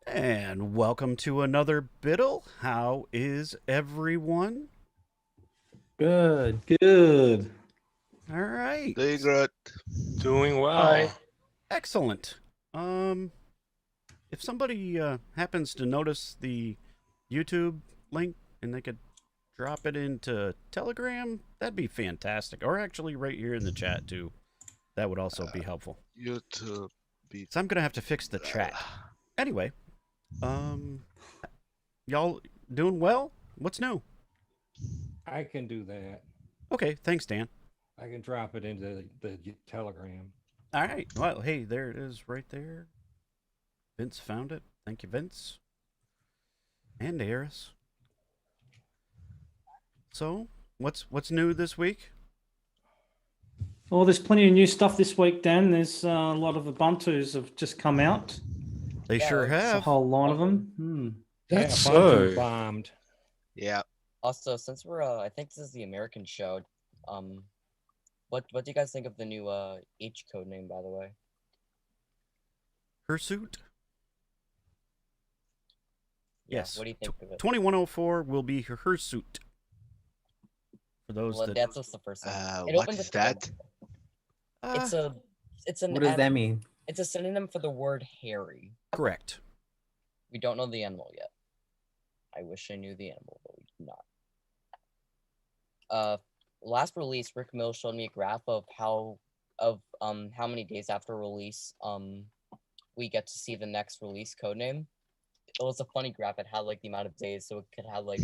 And welcome to another Biddle. How is everyone? Good, good. All right. Doing good. Doing well. Excellent. If somebody happens to notice the YouTube link and they could drop it into Telegram, that'd be fantastic. Or actually right here in the chat too. That would also be helpful. YouTube. So I'm going to have to fix the chat. Anyway, y'all doing well? What's new? I can do that. Okay, thanks, Dan. I can drop it into the Telegram. All right. Well, hey, there it is right there. Vince found it. Thank you, Vince. And Eris. So, what's new this week? Well, there's plenty of new stuff this week, Dan. There's a lot of Ubuntu's have just come out. They sure There's a have. whole line of them. That's Ubuntu so bombed. Yeah. Also, since we're I think this is the American show. What do you guys think of the new H code name, by the way? Hirsute? Yeah, Yes. What do you think of it? 2104 will be Hirsute. For those Well, that that's just the first one. What is that? It's an What does that mean? It's a synonym for the word hairy. correct. We don't know the animal yet. I wish I knew the animal, but we do not. Last release, Rick Mills showed me a graph of how many days after release we get to see the next release codename. It was a funny graph. It had like the amount of days, so it could have like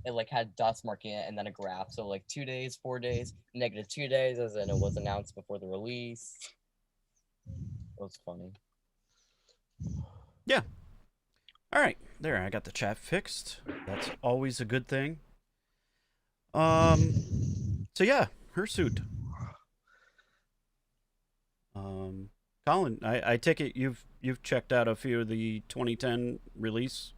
it like had dots marking it and then a graph. So like 2 days, 4 days, -2 days, as in it was announced before the release. It was funny. Yeah. All right. There, I got the chat fixed. That's always a good thing. So yeah, Hirsute. Colin, I take it you've checked out a few of the 2010 release.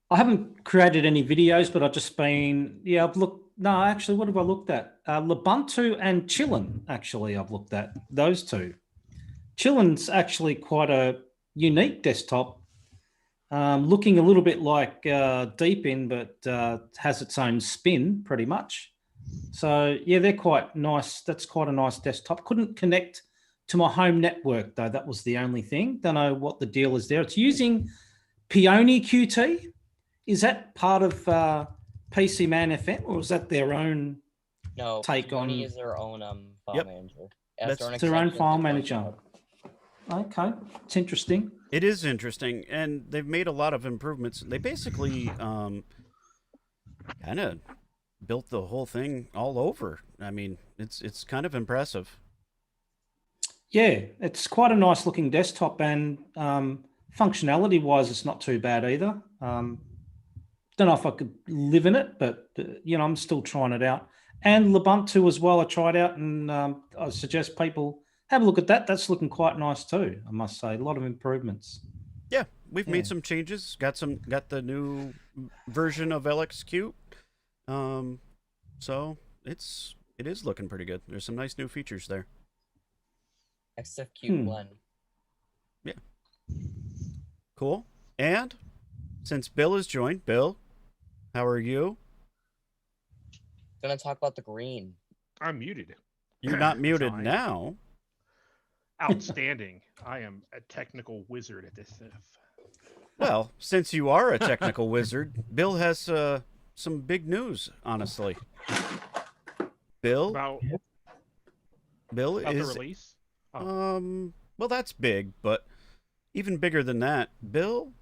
I haven't created any videos, but I've just been, I've looked, no, actually, what have I looked at? Ubuntu and Chillin, actually, I've looked at those two. Chillin's actually quite a unique desktop, looking a little bit like Deepin, but has its own spin, pretty much. So, yeah, they're quite nice. That's quite a nice desktop. Couldn't connect to my home network, though. That was the only thing. Don't know what the deal is there. It's using Peony Qt. Is that part of PC Man FM, or is that their own take on? Peony is their own file manager. That's their own file manager. Okay, it's interesting. It is interesting, and they've made a lot of improvements. They basically kind of built the whole thing all over. I mean, it's kind of impressive. Yeah, it's quite a nice looking desktop, and functionality wise, it's not too bad either. Don't know if I could live in it, but I'm still trying it out. And Ubuntu as well, I tried out, and I suggest people have a look at that. That's looking quite nice too, I must say. A lot of improvements. Yeah, we've made some changes. Got the new version of LXQt. So it is looking pretty good. There's some nice new features there. XFQ1. Yeah. Cool. And since Bill has joined, Bill, how are you? Gonna talk about the green. I'm muted. You're not muted Fine. now. Outstanding. I am a technical wizard at this stuff. Well, since you are a technical wizard, Bill has some big news, honestly. Bill About is the release? well, that's big, but even bigger than that, Bill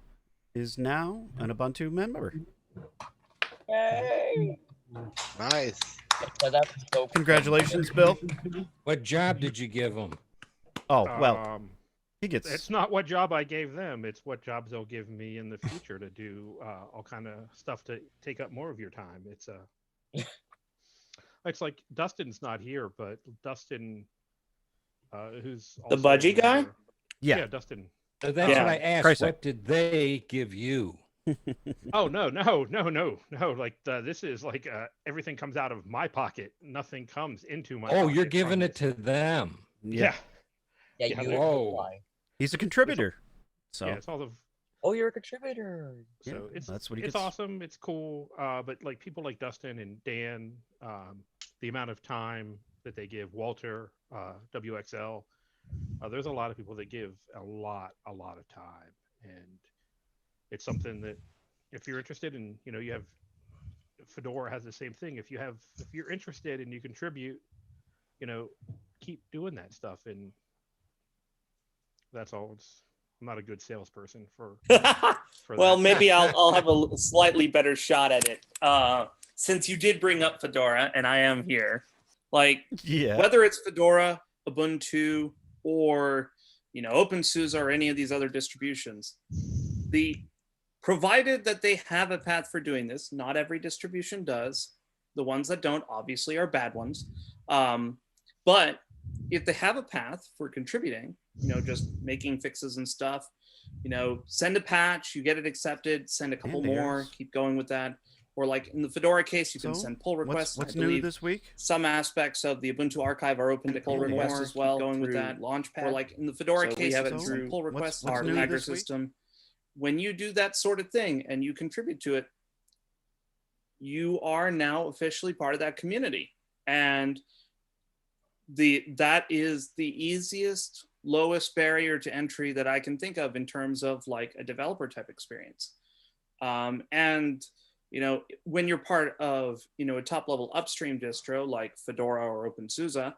is now an Ubuntu member. Yay! Nice. So that's so Congratulations, Bill. What job did you give them? Oh, well, he gets... It's not what job I gave them. It's what jobs they'll give me in the future to do all kind of stuff to take up more of your time. It's it's like Dustin's not here, but Dustin, who's The also budgie guy? Yeah. Dustin. That's what I asked. Christ. What did they give you? Oh no! Like this is like everything comes out of my pocket. Nothing comes into my. Oh, you're pocket giving from it to them. Yeah. Yeah, Yeah, you they're- apply. He's a contributor. So Yeah, it's all the Oh, you're a contributor. yeah, so that's what he it's gets. awesome. It's cool. But like people like Dustin and Dan, the amount of time that they give Walter, WXL, there's a lot of people that give a lot of time, and it's something that if you're interested in, you have Fedora has the same thing. If you're interested and you contribute, keep doing that stuff, and that's all. I'm not a good salesperson for Well, that. maybe I'll have a slightly better shot at it. Since you did bring up Fedora, and I am here, like Yeah. whether it's Fedora, Ubuntu, or OpenSUSE or any of these other distributions, provided that they have a path for doing this. Not every distribution does. The ones that don't obviously are bad ones. But if they have a path for contributing, just making fixes and stuff, send a patch, you get it accepted, send a couple more, keep going with that. Or like in the Fedora case, you can send pull requests. What's I new believe this week? some aspects of the Ubuntu archive are open to pull requests as well. Going with that Launchpad. Or like in the Fedora case, you can send pull requests to our new tagger this week? system. When you do that sort of thing and you contribute to it, you are now officially part of that community. And that is the easiest, lowest barrier to entry that I can think of in terms of like a developer type experience. And when you're part of a top level upstream distro like Fedora or OpenSUSE,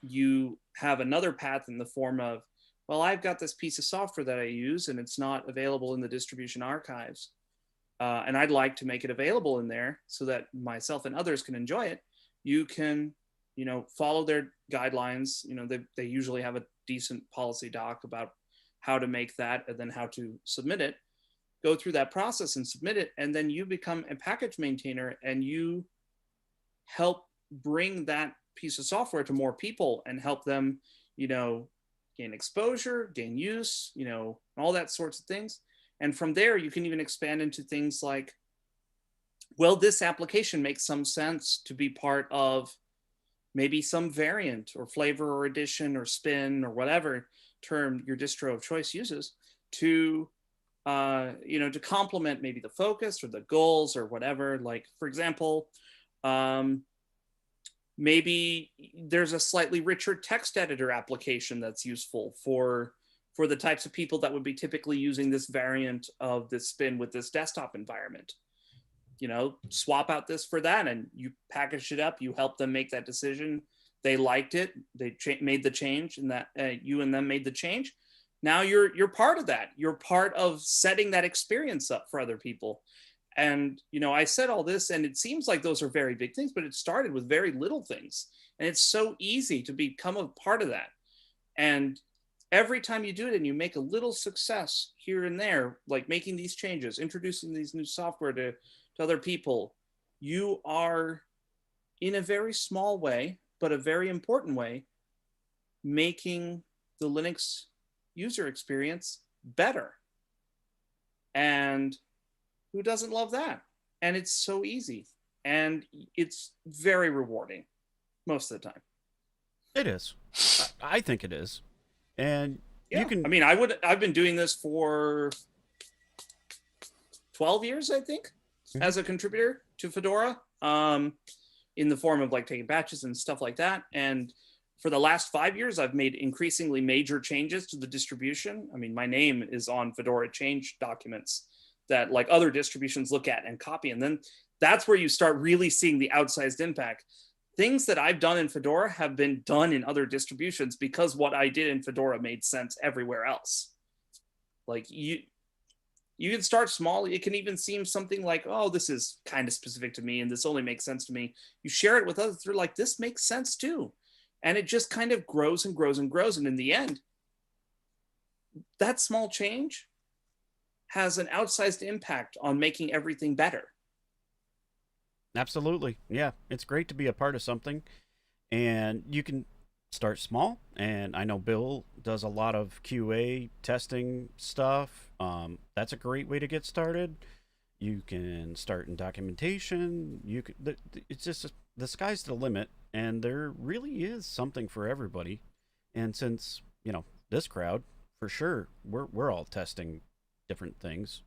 you have another path in the form of, well, I've got this piece of software that I use and it's not available in the distribution archives. And I'd like to make it available in there so that myself and others can enjoy it. You can, follow their guidelines. They usually have a decent policy doc about how to make that and then how to submit it. Go through that process and submit it. And then you become a package maintainer and you help bring that piece of software to more people and help them, gain exposure, gain use, all that sorts of things. And from there, you can even expand into things like, well, this application makes some sense to be part of maybe some variant or flavor or edition or spin or whatever term your distro of choice uses to, to complement maybe the focus or the goals or whatever. Like, for example, maybe there's a slightly richer text editor application that's useful for the types of people that would be typically using this variant of this spin with this desktop environment. Swap out this for that, and you package it up. You help them make that decision. They liked it. They made the change, and that you and them made the change. Now you're part of that. You're part of setting that experience up for other people. And I said all this, and it seems like those are very big things, but it started with very little things, and it's so easy to become a part of that. And every time you do it and you make a little success here and there, like making these changes, introducing these new software to other people, you are, in a very small way, but a very important way, making the Linux user experience better. And who doesn't love that? And it's so easy. And it's very rewarding most of the time. It is. I think it is. And yeah, you can. I mean, I've been doing this for 12 years, I think, as a contributor to Fedora, in the form of like taking batches and stuff like that. And for the last 5 years, I've made increasingly major changes to the distribution. I mean, my name is on Fedora change documents that like other distributions look at and copy. And then that's where you start really seeing the outsized impact. Things that I've done in Fedora have been done in other distributions because what I did in Fedora made sense everywhere else. Like you can start small. It can even seem something like, oh, this is kind of specific to me and this only makes sense to me. You share it with others. They're like, this makes sense too. And it just kind of grows and grows and grows. And in the end, that small change has an outsized impact on making everything better. Absolutely. Yeah. It's great to be a part of something. And you can start small. And I know Bill does a lot of QA testing stuff. That's a great way to get started. You can start in documentation. You can, it's just the sky's the limit, and there really is something for everybody. And since this crowd, for sure, we're all testing different things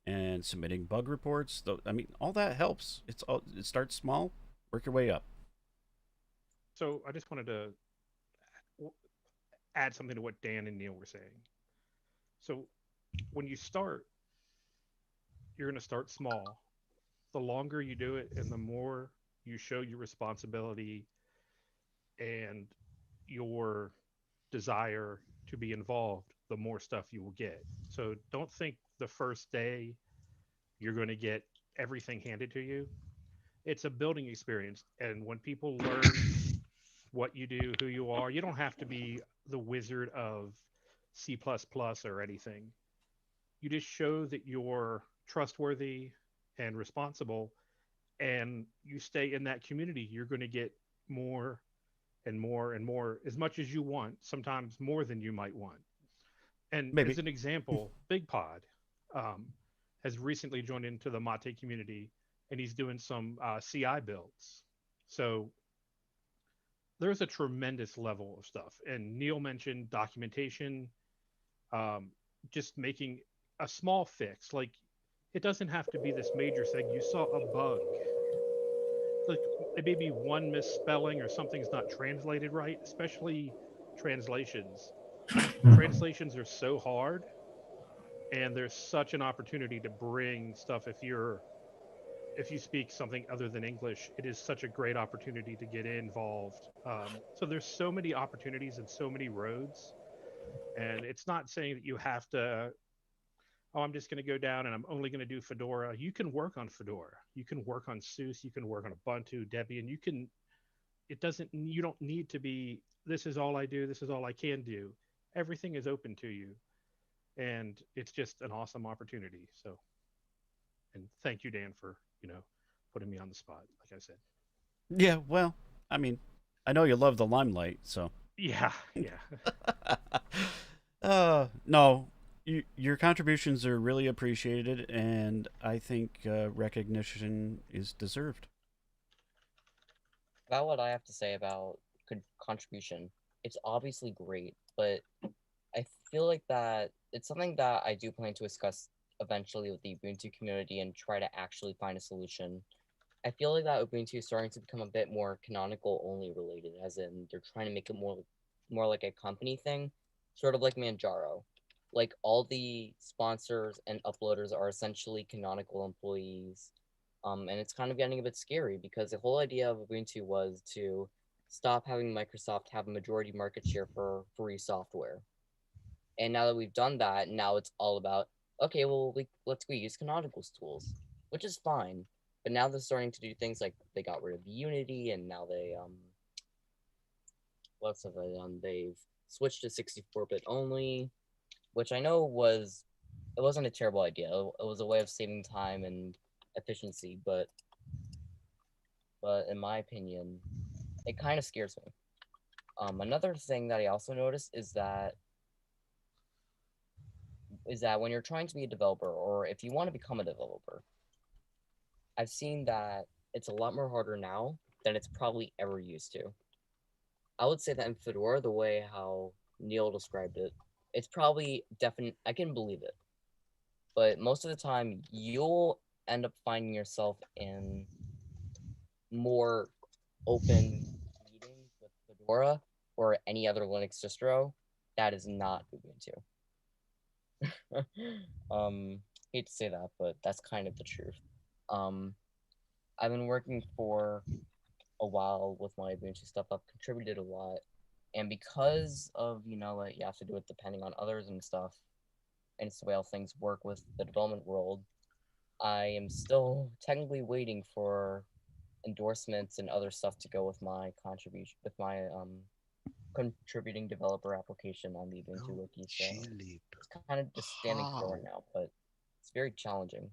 and submitting bug reports. Though I mean, all that helps. It starts small, work your way up. So I just wanted to w- add something to what Dan and Neil were saying. So when you start, you're going to start small. The longer you do it and the more you show your responsibility and your desire to be involved, the more stuff you will get. So don't think the first day you're going to get everything handed to you. It's a building experience. And when people learn what you do, who you are, you don't have to be the wizard of C++ or anything. You just show that you're trustworthy and responsible, and you stay in that community. You're going to get more and more and more, as much as you want, sometimes more than you might want. And Maybe. as an example, Big Pod um, has recently joined into the Mate community, and he's doing some CI builds. So there's a tremendous level of stuff. And Neil mentioned documentation, um, just making a small fix. Like, it doesn't have to be this major thing. You saw a bug, like it may be one misspelling or something's not translated right, especially translations. Translations are so hard, and there's such an opportunity to bring stuff. If you speak something other than English, it is such a great opportunity to get involved. So there's so many opportunities and so many roads, and it's not saying that you have to, oh, I'm just going to go down and I'm only going to do Fedora. You can work on Fedora. You can work on SUSE. You can work on Ubuntu, Debian. You don't need to be, this is all I do. This is all I can do. Everything is open to you. And it's just an awesome opportunity. So, and thank you, Dan, for, putting me on the spot, like I said. Yeah, well, I mean, I know you love the limelight, so. Yeah, yeah. No, your contributions are really appreciated, and I think recognition is deserved. About what I have to say about contribution, it's obviously great, but I feel like that it's something that I do plan to discuss eventually with the Ubuntu community and try to actually find a solution. I feel like that Ubuntu is starting to become a bit more canonical only related, as in they're trying to make it more like a company thing, sort of like Manjaro. Like all the sponsors and uploaders are essentially canonical employees. And it's kind of getting a bit scary because the whole idea of Ubuntu was to stop having Microsoft have a majority market share for free software. And now that we've done that, now it's all about, okay, well, let's use Canonical's tools, which is fine. But now they're starting to do things like they got rid of Unity, and now what's have they done? They've switched to 64-bit only, which I know it wasn't a terrible idea. It was a way of saving time and efficiency, but in my opinion, it kind of scares me. Another thing that I also noticed is that when you're trying to be a developer, or if you want to become a developer, I've seen that it's a lot more harder now than it's probably ever used to. I would say that in Fedora, the way how Neil described it, it's probably definite. I can believe it. But most of the time, you'll end up finding yourself in more open meetings with Fedora or any other Linux distro that is not Ubuntu. Hate to say that, but that's kind of the truth. I've been working for a while with my Ubuntu stuff. I've contributed a lot, and because of like you have to do it depending on others and stuff, and it's the way how things work with the development world, I am still technically waiting for endorsements and other stuff to go with my contribution, with my contributing developer application on the Ubuntu wiki. So it's kind of just standing still right now, but it's very challenging.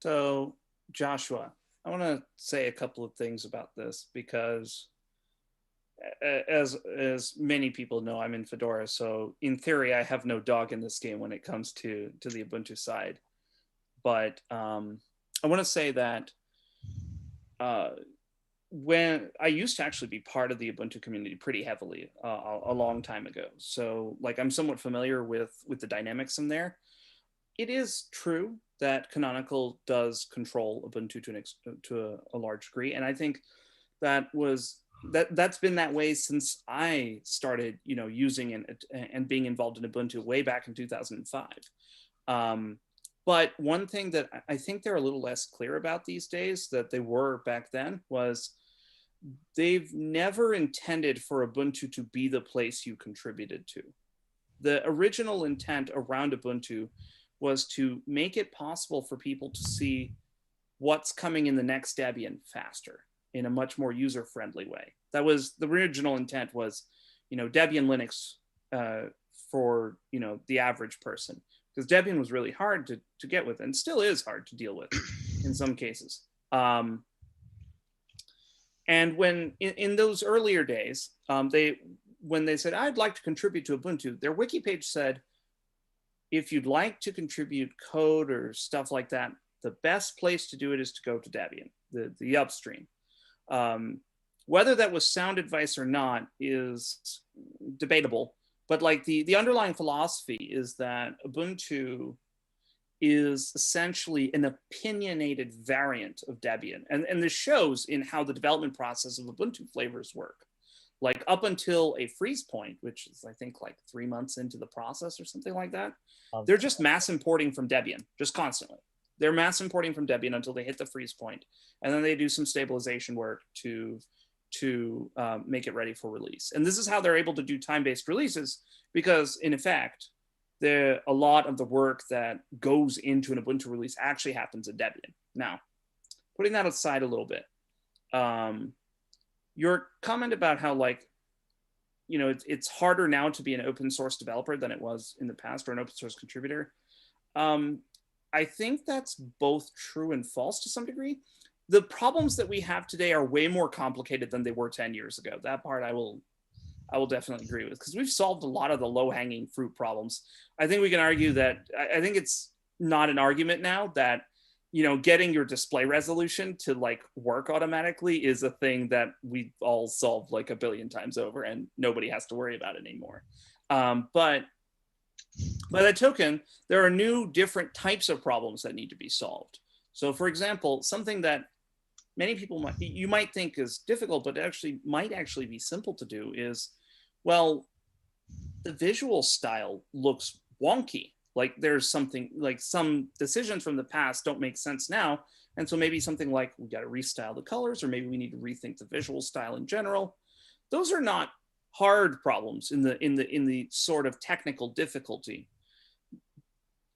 So, Joshua, I want to say a couple of things about this because as many people know, I'm in Fedora, so in theory I have no dog in this game when it comes to the Ubuntu side. But I want to say that when I used to actually be part of the Ubuntu community pretty heavily a long time ago. So like I'm somewhat familiar with the dynamics in there. It is true that Canonical does control Ubuntu to a large degree. And I think that's been that way since I started, using and being involved in Ubuntu way back in 2005. But one thing that I think they're a little less clear about these days that they were back then was they've never intended for Ubuntu to be the place you contributed to. The original intent around Ubuntu was to make it possible for people to see what's coming in the next Debian faster in a much more user-friendly way. That was the original intent was, Debian Linux for, the average person. Because Debian was really hard to get with and still is hard to deal with in some cases. And when in those earlier days, when they said, I'd like to contribute to Ubuntu, their wiki page said, if you'd like to contribute code or stuff like that, the best place to do it is to go to Debian, the upstream. Whether that was sound advice or not is debatable, but like the underlying philosophy is that Ubuntu is essentially an opinionated variant of Debian. And this shows in how the development process of Ubuntu flavors work. Like up until a freeze point, which is I think like 3 months into the process or something like that, they're just mass importing from Debian, just constantly. They're mass importing from Debian until they hit the freeze point, and then they do some stabilization work to make it ready for release. And this is how they're able to do time-based releases, because in effect, a lot of the work that goes into an Ubuntu release actually happens in Debian. Now, putting that aside a little bit, your comment about how it's harder now to be an open source developer than it was in the past, or an open source contributor. I think that's both true and false to some degree. The problems that we have today are way more complicated than they were 10 years ago. That part I will definitely agree with, because we've solved a lot of the low-hanging fruit problems. I think we can argue that, I think it's not an argument now that, getting your display resolution to work automatically is a thing that we've all solved like a billion times over and nobody has to worry about it anymore. But by that token, there are new different types of problems that need to be solved. So for example, something that many people might think is difficult, but might actually be simple to do is, well, the visual style looks wonky. Like there's something like some decisions from the past don't make sense now. And so maybe something like we got to restyle the colors, or maybe we need to rethink the visual style in general. Those are not hard problems in the sort of technical difficulty.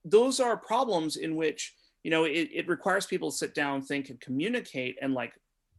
Those are problems in which, it requires people to sit down, think, and communicate and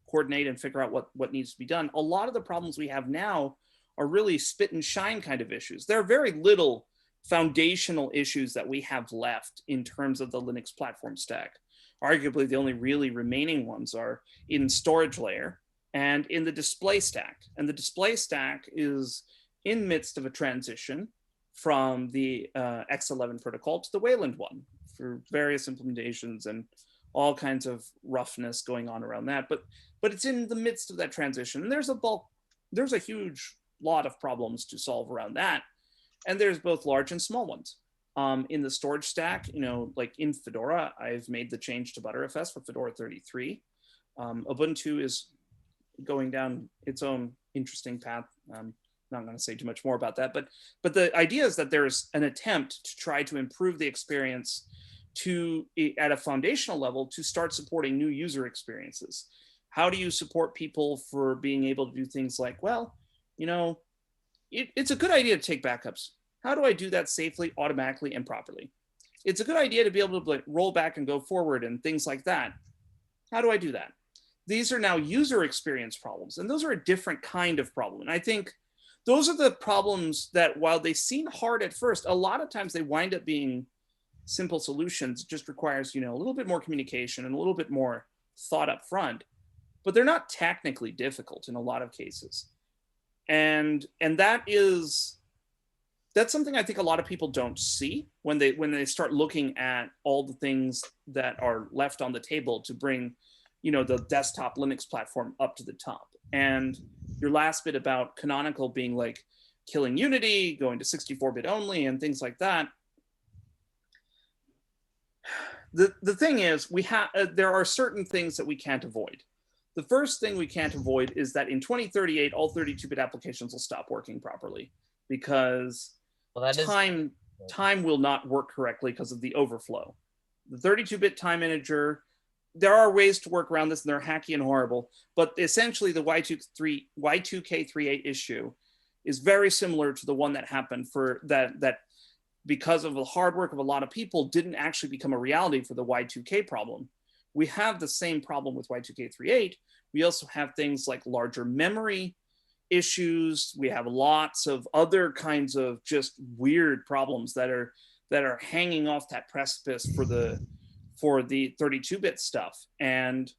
coordinate and figure out what needs to be done. A lot of the problems we have now are really spit and shine kind of issues. There are very little foundational issues that we have left in terms of the Linux platform stack. Arguably, the only really remaining ones are in storage layer and in the display stack. And the display stack is in midst of a transition from the X11 protocol to the Wayland one for various implementations and all kinds of roughness going on around that. But it's in the midst of that transition. And there's a huge lot of problems to solve around that. And there's both large and small ones. In the storage stack, like in Fedora, I've made the change to Btrfs for Fedora 33. Ubuntu is going down its own interesting path. I'm not going to say too much more about that, but the idea is that there's an attempt to try to improve the experience at a foundational level to start supporting new user experiences. How do you support people for being able to do things like, well, it's a good idea to take backups. How do I do that safely, automatically, and properly? It's a good idea to be able to roll back and go forward and things like that. How do I do that? These are now user experience problems, and those are a different kind of problem. And I think those are the problems that, while they seem hard at first, a lot of times they wind up being simple solutions. It just requires, a little bit more communication and a little bit more thought up front, but they're not technically difficult in a lot of cases. And that's something I think a lot of people don't see when they start looking at all the things that are left on the table to bring the desktop Linux platform up to the top. And your last bit about Canonical being like killing Unity, going to 64-bit only, and things like that. The thing is, there are certain things that we can't avoid. The first thing we can't avoid is that in 2038, all 32-bit applications will stop working properly because time will not work correctly because of the overflow. The 32-bit time integer, there are ways to work around this, and they're hacky and horrible, but essentially the Y2K38 issue is very similar to the one that happened for that because of the hard work of a lot of people didn't actually become a reality for the Y2K problem. We have the same problem with Y2K38. We also have things like larger memory issues. We have lots of other kinds of just weird problems that are hanging off that precipice for the 32-bit stuff. And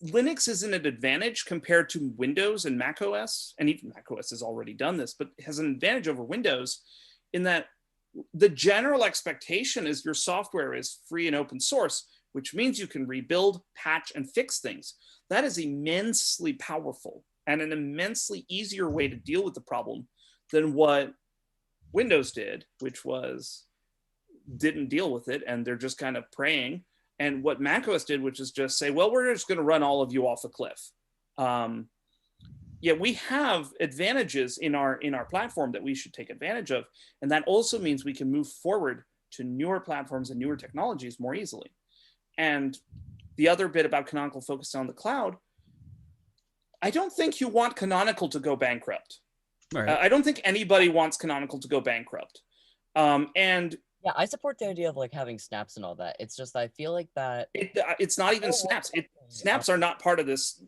Linux is in an advantage compared to Windows and Mac OS, and even Mac OS has already done this, but has an advantage over Windows in that the general expectation is your software is free and open source, which means you can rebuild, patch, and fix things. That is immensely powerful and an immensely easier way to deal with the problem than what Windows did, which was didn't deal with it, and they're just kind of praying. And what macOS did, which is just say, well, we're just going to run all of you off a cliff. Yeah, we have advantages in our platform that we should take advantage of. And that also means we can move forward to newer platforms and newer technologies more easily. And the other bit about Canonical focused on the cloud, I don't think you want Canonical to go bankrupt. Right. I don't think anybody wants Canonical to go bankrupt. And yeah, I support the idea of like having snaps and all that. It's just I feel like that it's not even snaps. Snaps are not part of this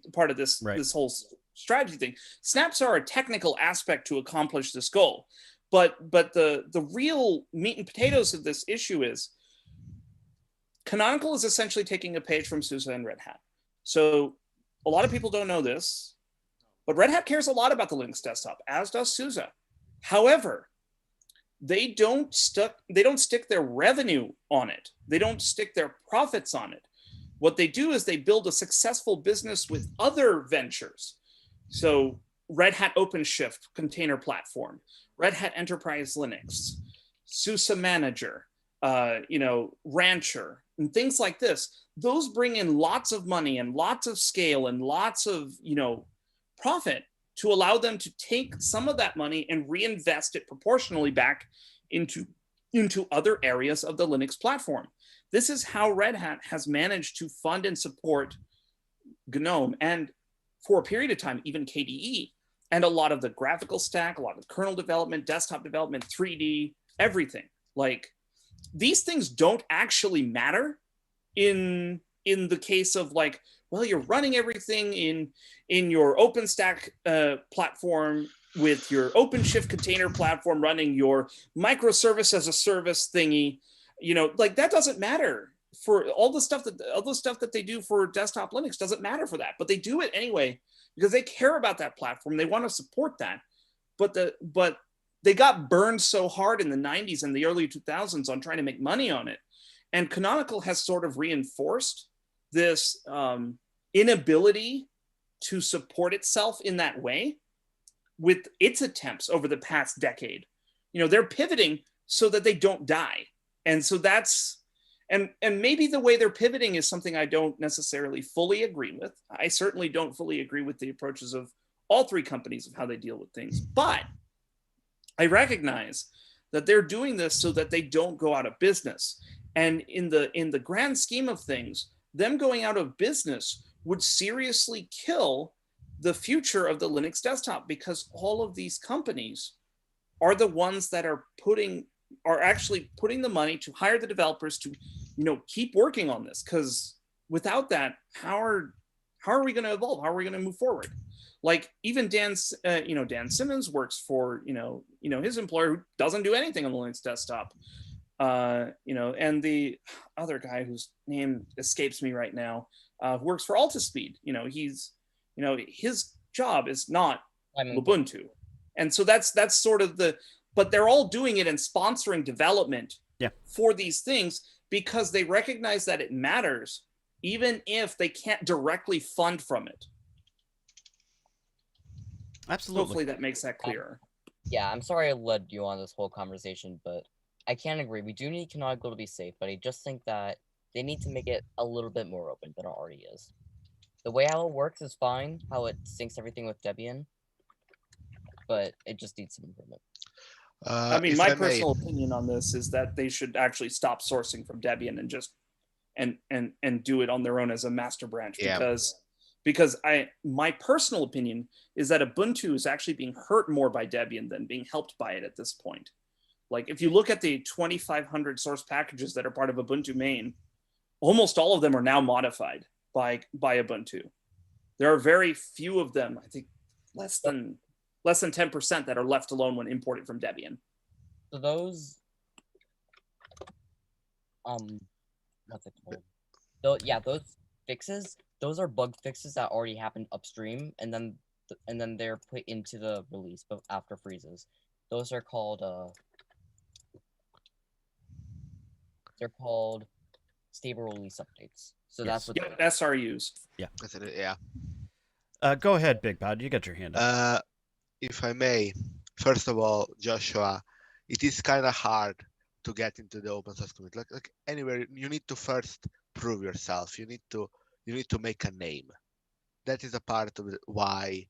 Right. this whole strategy thing. Snaps are a technical aspect to accomplish this goal, but the real meat and potatoes of this issue is Canonical is essentially taking a page from SUSE and Red Hat. So a lot of people don't know this, but Red Hat cares a lot about the Linux desktop, as does SUSE. However, they don't stick their revenue on it. They don't stick their profits on it. What they do is they build a successful business with other ventures. So Red Hat OpenShift container platform, Red Hat Enterprise Linux, SUSE Manager, Rancher, and things like this. Those bring in lots of money and lots of scale and lots of, profit to allow them to take some of that money and reinvest it proportionally back into other areas of the Linux platform. This is how Red Hat has managed to fund and support GNOME, and for a period of time, even KDE, and a lot of the graphical stack, a lot of kernel development, desktop development, 3D, everything. Like, these things don't actually matter in the case of like, well, you're running everything in your OpenStack platform with your OpenShift container platform running your microservice as a service thingy, like that doesn't matter for all the stuff that they do for desktop Linux doesn't matter for that, but they do it anyway because they care about that platform. They want to support that, but they got burned so hard in the 90s and the early 2000s on trying to make money on it. And Canonical has sort of reinforced this inability to support itself in that way with its attempts over the past decade. They're pivoting so that they don't die. And so that's, and maybe the way they're pivoting is something I don't necessarily fully agree with. I certainly don't fully agree with the approaches of all three companies of how they deal with things. But I recognize that they're doing this so that they don't go out of business. And in the grand scheme of things, them going out of business would seriously kill the future of the Linux desktop, because all of these companies are the ones that are actually putting the money to hire the developers to, keep working on this. Because without that, how are we going to evolve? How are we going to move forward? Like even Dan Simmons works for, his employer who doesn't do anything on the Linux desktop. And the other guy whose name escapes me right now, who works for Altispeed, his job is not Ubuntu. And so that's sort of but they're all doing it and sponsoring development for these things because they recognize that it matters even if they can't directly fund from it. Absolutely. Hopefully that makes that clearer. Yeah, I'm sorry I led you on this whole conversation, but I can't agree. We do need Canonical to be safe, but I just think that they need to make it a little bit more open than it already is. The way how it works is fine, how it syncs everything with Debian, but it just needs some improvement. I mean, if my I may, personal opinion on this is that they should actually stop sourcing from Debian and just and do it on their own as a master branch, Yeah. because my personal opinion is that Ubuntu is actually being hurt more by Debian than being helped by it at this point. Like if you look at the 2,500 source packages that are part of Ubuntu main, almost all of them are now modified by Ubuntu. There are very few of them, I think less than 10% that are left alone when imported from Debian. So those, what's it called? Those fixes, those are bug fixes that already happened upstream, and then they're put into the release, but after freezes. Those are called they're called stable release updates. So that's what. Yep, SRUs. that's it, yeah. Go ahead, Big Pod. You got your hand up. If I may, first of all, Joshua, it is kind of hard to get into the open source community. Like anywhere, you need to first prove yourself. You need to make a name. That is a part of why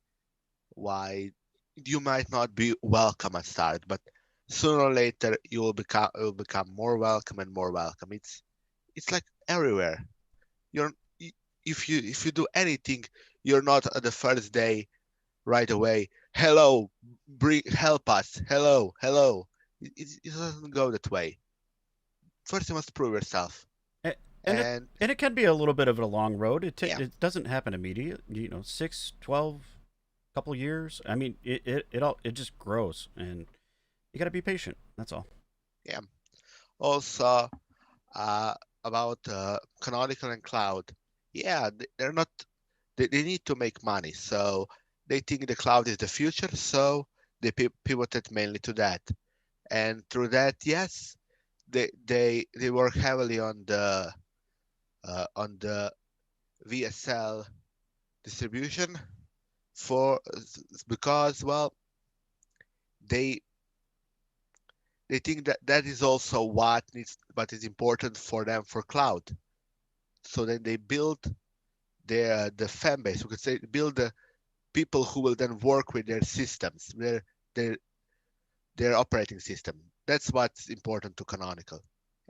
you might not be welcome at start, but sooner or later you will become more welcome and more welcome. It's like everywhere. If you do anything, you're not at the first day right away. Hello, help us. Hello. It doesn't go that way. First, you must prove yourself. And it can be a little bit of a long road. Yeah. It doesn't happen immediately. 6, 12, couple years. I mean, it just grows, and you got to be patient. That's all. Yeah. Also, about Canonical and Cloud. Yeah, they're not. They need to make money, so they think the cloud is the future. So they pivoted mainly to that, and through that, yes, they work heavily on the VSL distribution because well they think that is also what is important for them for cloud. So then they build the fan base. We could say build the people who will then work with their systems, their operating system. That's what's important to Canonical.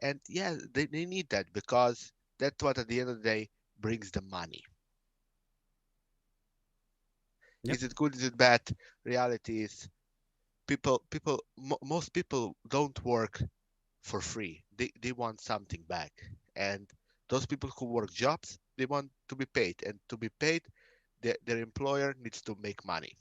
And yeah, they need that because that's what at the end of the day brings the money. Yep. Is it good? Is it bad? Reality is most people don't work for free. They want something back. And those people who work jobs, they want to be paid. And to be paid, their employer needs to make money.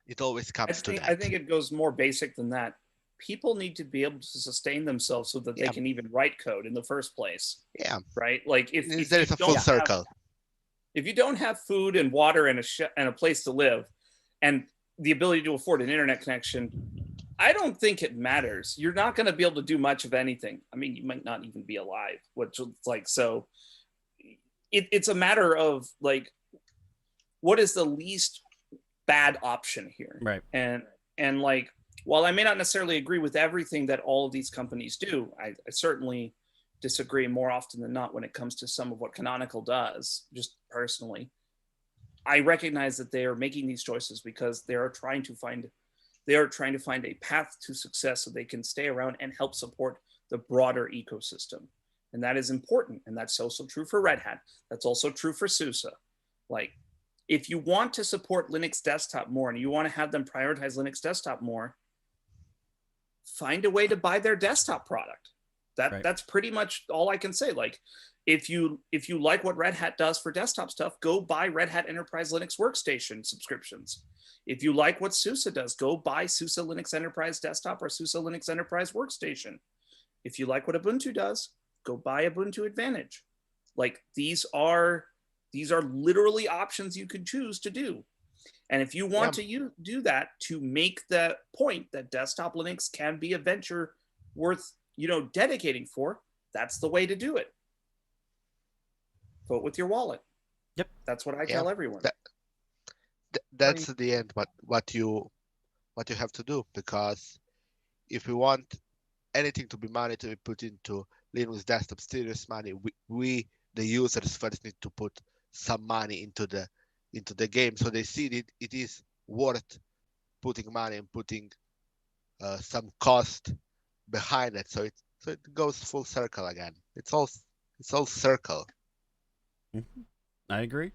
It always comes to that. I think it goes more basic than that. People need to be able to sustain themselves so that they can even write code in the first place. Yeah. Right? Like if there is a full circle. If you don't have food and water and a place to live and the ability to afford an internet connection, I don't think it matters. You're not going to be able to do much of anything. I mean, you might not even be alive, which is like, so it's a matter of like, what is the least bad option here? Right. And like, while I may not necessarily agree with everything that all of these companies do, I certainly disagree more often than not when it comes to some of what Canonical does, just personally. I recognize that they are making these choices because they are trying to find a path to success so they can stay around and help support the broader ecosystem. And that is important. And that's also true for Red Hat. That's also true for SUSE. Like, if you want to support Linux desktop more and you want to have them prioritize Linux desktop more, find a way to buy their desktop product. That's pretty much all I can say. Like, if you like what Red Hat does for desktop stuff, go buy Red Hat Enterprise Linux Workstation subscriptions. If you like what SUSE does, go buy SUSE Linux Enterprise Desktop or SUSE Linux Enterprise Workstation. If you like what Ubuntu does, go buy Ubuntu Advantage. Like, these are literally options you could choose to do. And if you want to do that to make the point that desktop Linux can be a venture worth, dedicating for, that's the way to do it. vote with your wallet. Yep. That's what I Yeah. tell everyone. That's the end. What you have to do, because if we want anything to be money to be put into Linux desktop serious money, we the users first need to put some money into the game, so they see it is worth putting money and putting some cost behind it. So it goes full circle again. It's all circle. I agree.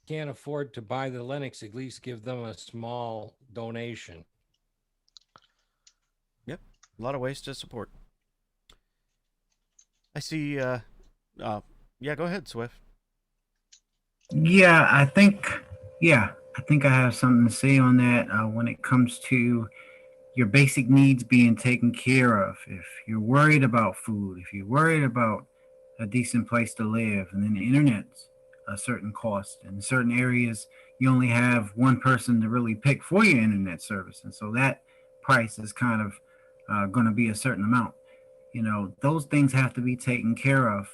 Can't afford to buy the Linux, at least give them a small donation. Yep. A lot of ways to support. I see. Yeah, go ahead, Swift. Yeah, I think I have something to say on that when it comes to your basic needs being taken care of. If you're worried about food, if you're worried about a decent place to live, and then the internet's a certain cost. In certain areas, you only have one person to really pick for your internet service, and so that price is kind of going to be a certain amount. You know, those things have to be taken care of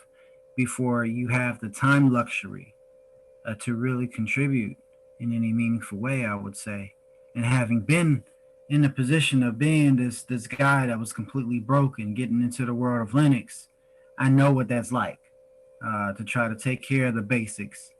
before you have the time luxury to really contribute in any meaningful way, I would say. And having been in the position of being this guy that was completely broken, getting into the world of Linux, I know what that's like, to try to take care of the basics,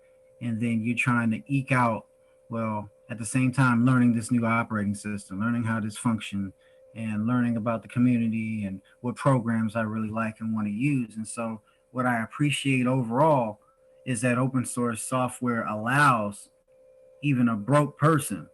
and then you're trying to eke out, well, at the same time learning this new operating system, learning how this functions, and learning about the community and what programs I really like and want to use. And so what I appreciate overall is that open source software allows even a broke person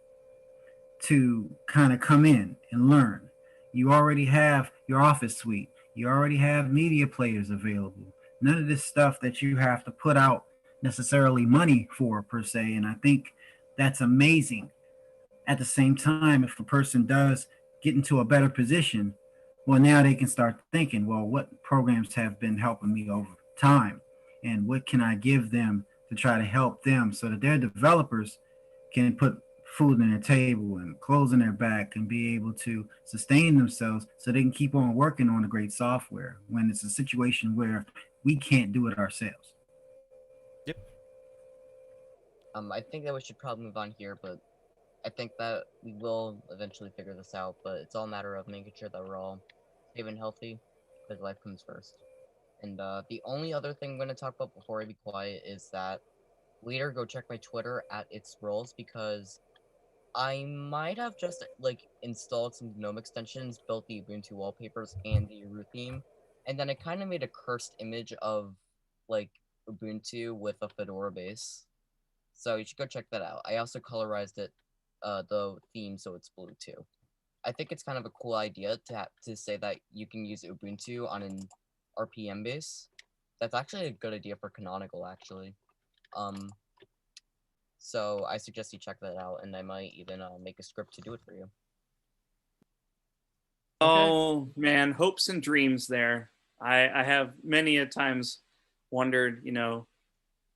to kind of come in and learn. You already have your Office suite. You already have media players available. None of this stuff that you have to put out necessarily money for per se. And I think that's amazing. At the same time, if a person does get into a better position, well, now they can start thinking, well, what programs have been helping me over time? And what can I give them to try to help them so that their developers can put food on their table and clothes on their back and be able to sustain themselves so they can keep on working on the great software when it's a situation where we can't do it ourselves. Yep. I think that we should probably move on here, but I think that we will eventually figure this out, but it's all a matter of making sure that we're all safe and healthy, because life comes first. And the only other thing I'm going to talk about before I be quiet is that later go check my Twitter at its rolls, because I might have just installed some GNOME extensions, built the Ubuntu wallpapers and the root theme, and then I kind of made a cursed image of Ubuntu with a Fedora base. So you should go check that out. I also colorized it, the theme, so it's blue too. I think it's kind of a cool idea to say that you can use Ubuntu on an RPM base. That's actually a good idea for Canonical, actually. So I suggest you check that out, and I might even make a script to do it for you. Oh man, hopes and dreams there. I have many a times wondered,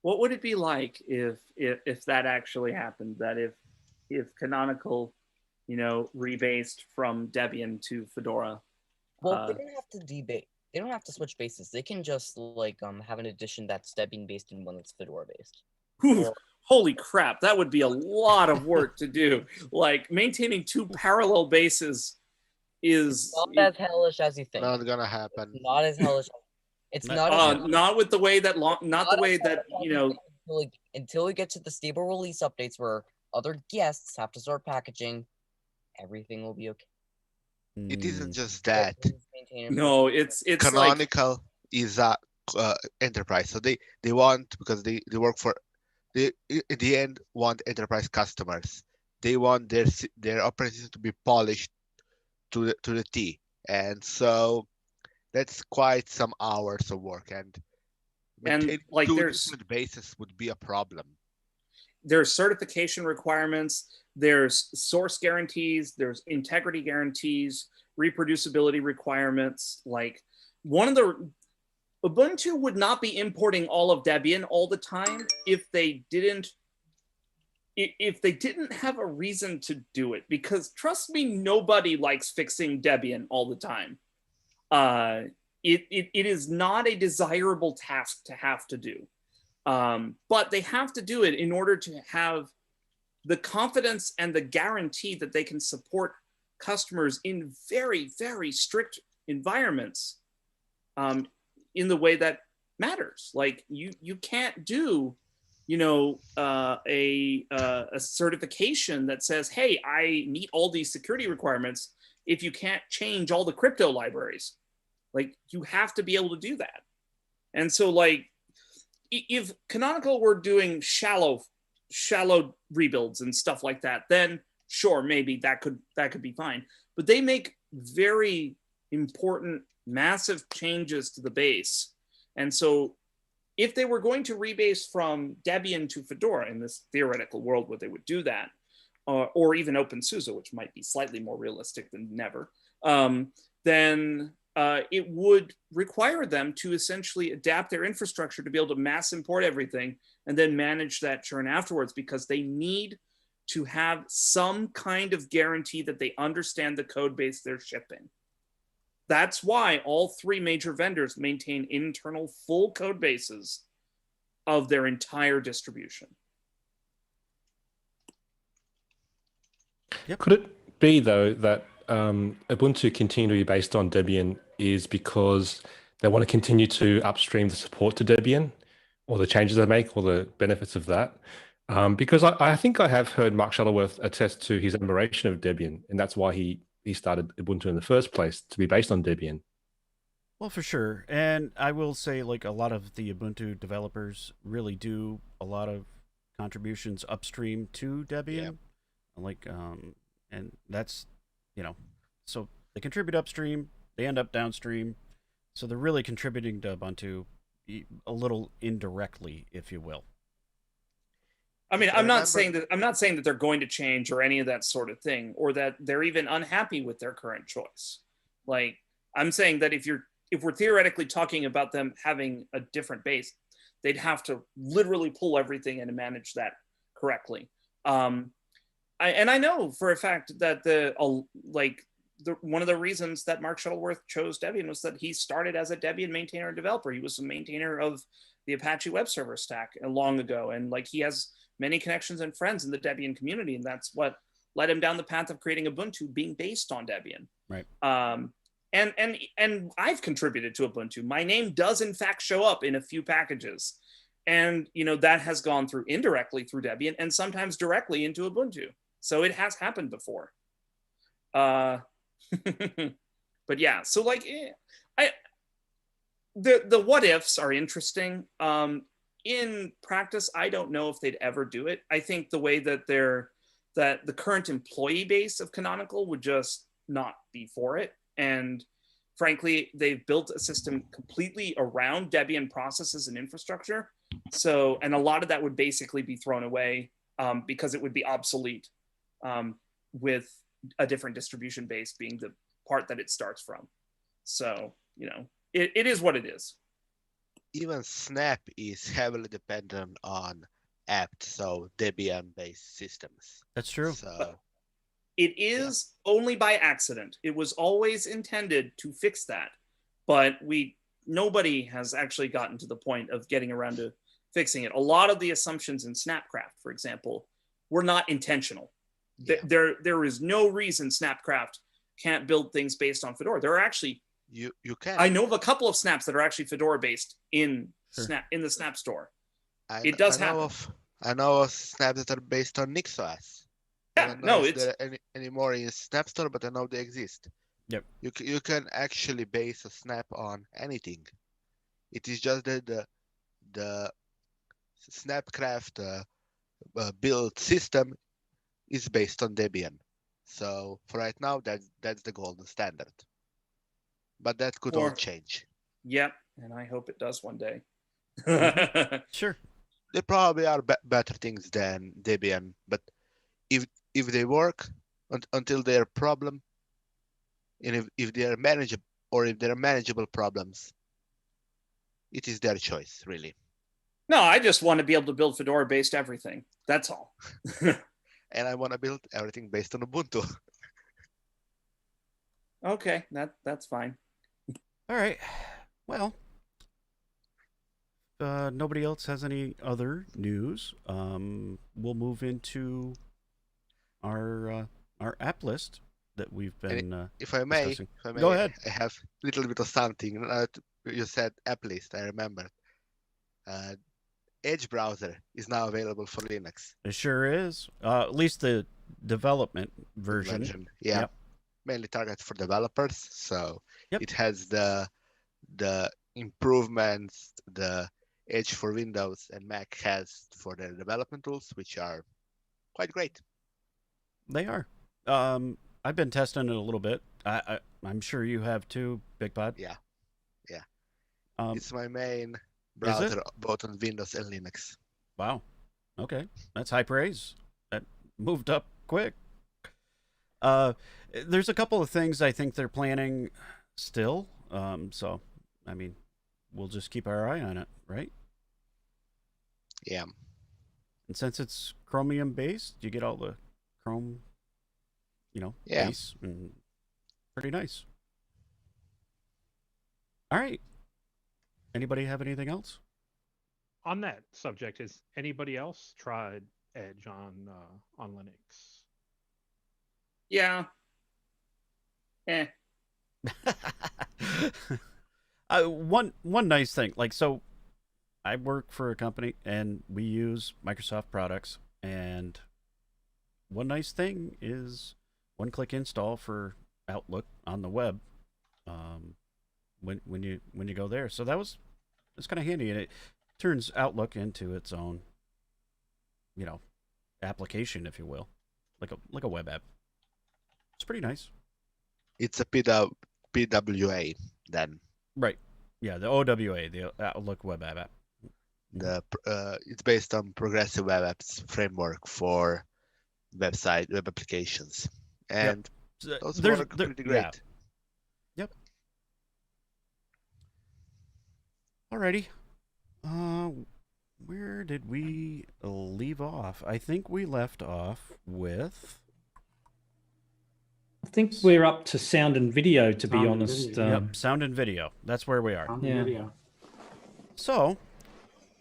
what would it be like if that actually happened? That if Canonical, rebased from Debian to Fedora. Well, they don't have to debate. They don't have to switch bases. They can just have an edition that's Debian based and one that's Fedora based. Holy crap, that would be a lot of work to do. Maintaining two parallel bases is not as hellish as you think. Not gonna happen. It's not as hellish. It's not. Not with the way that until we get to the stable release updates where other guests have to start packaging, everything will be okay. It isn't just that. No, it's Canonical is a enterprise, so they want, because they work for, they in the end want enterprise customers. They want their operating system to be polished to the T, and so that's quite some hours of work, and two different bases would be a problem. There's certification requirements, there's source guarantees, there's integrity guarantees, reproducibility requirements. Ubuntu would not be importing all of Debian all the time if they didn't have a reason to do it, because trust me, nobody likes fixing Debian all the time. it is not a desirable task to have to do. But they have to do it in order to have the confidence and the guarantee that they can support customers in very, very strict environments in the way that matters. Like you can't do, a certification that says, hey, I meet all these security requirements if you can't change all the crypto libraries. Like, you have to be able to do that. And so, like, if Canonical were doing shallow rebuilds and stuff like that, then sure, maybe that could be fine. But they make very important, massive changes to the base. And so if they were going to rebase from Debian to Fedora in this theoretical world where they would do that, or even OpenSUSE, which might be slightly more realistic than never, then it would require them to essentially adapt their infrastructure to be able to mass import everything and then manage that churn afterwards, because they need to have some kind of guarantee that they understand the code base they're shipping. That's why all three major vendors maintain internal full code bases of their entire distribution. Yep. Could it be, though, that Ubuntu continue to be based on Debian is because they want to continue to upstream the support to Debian, or the changes they make, or the benefits of that? Because I think I have heard Mark Shuttleworth attest to his admiration of Debian, and that's why he started Ubuntu in the first place, to be based on Debian. Well, for sure. And I will say, like, a lot of the Ubuntu developers really do a lot of contributions upstream to Debian. Yeah. Like, and that's, so they contribute upstream, they end up downstream. So they're really contributing to Ubuntu a little indirectly, if you will. I mean, I'm not saying that they're going to change or any of that sort of thing, or that they're even unhappy with their current choice. Like, I'm saying that if we're theoretically talking about them having a different base, they'd have to literally pull everything in and manage that correctly. I know for a fact that one of the reasons that Mark Shuttleworth chose Debian was that he started as a Debian maintainer and developer. He was a maintainer of the Apache web server stack long ago, and like, he has many connections and friends in the Debian community, and that's what led him down the path of creating Ubuntu being based on Debian. Right. And I've contributed to Ubuntu. My name does in fact show up in a few packages, and that has gone through indirectly through Debian and sometimes directly into Ubuntu. So it has happened before. But yeah, so like, the what ifs are interesting. In practice, I don't know if they'd ever do it. I think the way that the current employee base of Canonical would just not be for it. And frankly, they've built a system completely around Debian processes and infrastructure. So, and a lot of that would basically be thrown away because it would be obsolete with a different distribution base being the part that it starts from. So, it is what it is. Even Snap is heavily dependent on apt, so Debian-based systems. That's true. So it is only by accident. It was always intended to fix that, but nobody has actually gotten to the point of getting around to fixing it. A lot of the assumptions in Snapcraft, for example, were not intentional. Yeah. There is no reason Snapcraft can't build things based on Fedora. There are actually you can. I know of a couple of snaps that are actually Fedora based in the Snap store. It does happen. I know of snaps that are based on NixOS. Yeah, I don't no, know if it's they're anymore in Snap store, but I know they exist. Yep. You can actually base a snap on anything. It is just that the Snapcraft build system is based on Debian. So for right now, that's the golden standard. But that could all change. Yep, and I hope it does one day. Sure. There probably are better things than Debian, but if they work until they're a problem, and if they are manageable, or if they're manageable problems, it is their choice, really. No, I just want to be able to build Fedora-based everything. That's all. And I want to build everything based on Ubuntu. Okay, that's fine. All right. Well, nobody else has any other news. We'll move into our app list that we've been If I may, discussing. Go ahead. I have a little bit of something. You said app list, I remember. Edge browser is now available for Linux. It sure is. At least the development version. Yeah. Yep. Mainly targeted for developers. So Yep. it has the improvements the Edge for Windows and Mac has for their development tools, which are quite great. They are. I've been testing it a little bit. I'm sure you have too, Big Pod. Yeah. Um, It's my main browser, both on Windows and Linux. Wow. Okay. That's high praise. That moved up quick. There's a couple of things I think they're planning still. So, I mean, we'll just keep our eye on it, right? Yeah. And since it's Chromium based, you get all the Chrome, Yeah. base, and pretty nice. All right. Anybody have anything else? On that subject, has anybody else tried Edge on Linux? Yeah. One nice thing, so I work for a company and we use Microsoft products, and one nice thing is one-click install for Outlook on the web. When you go there, so it's kind of handy, and it turns Outlook into its own, application, if you will, like a web app. It's pretty nice. It's a PWA then. Right. Yeah, the OWA, the Outlook web app. It's based on Progressive Web Apps framework for web applications, and those work pretty great. Yeah. Yep. Alrighty. Where did we leave off? I think we left off with. I think we're up to sound and video, to be honest. Yep, sound and video. That's where we are. Yeah. So,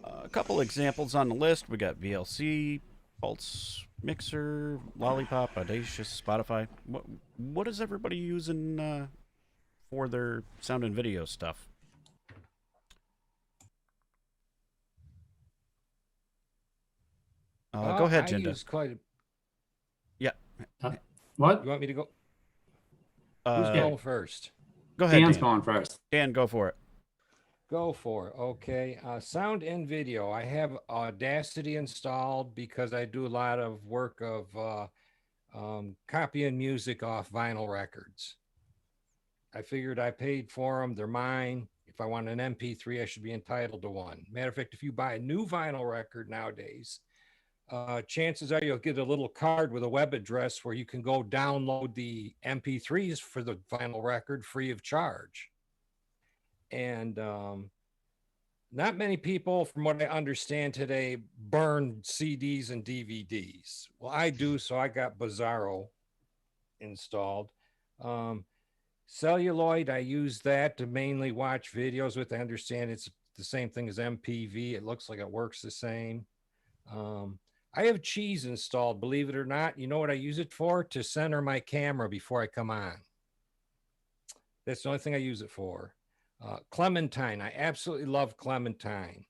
a couple examples on the list. We got VLC, Pulse, Mixer, Lollipop, Audacious, Spotify. What is everybody using for their sound and video stuff? Go ahead, Jinder. I use quite a... Yeah. What? You want me to go? Who's Who's going first? Go ahead, Dan's Dan. going first. Dan, go for it. Go for it. Okay. Sound and video. I have Audacity installed because I do a lot of work of copying music off vinyl records. I figured I paid for them. They're mine. If I want an MP3, I should be entitled to one. Matter of fact, if you buy a new vinyl record nowadays, chances are you'll get a little card with a web address where you can go download the MP3s for the vinyl record free of charge. And not many people, from what I understand today, burn CDs and DVDs. Well, I do, so I got Bizarro installed. Celluloid, I use that to mainly watch videos with. I understand it's the same thing as MPV. It looks like it works the same. I have Cheese installed, believe it or not. You know what I use it for? To center my camera before I come on. That's the only thing I use it for. Clementine, I absolutely love Clementine.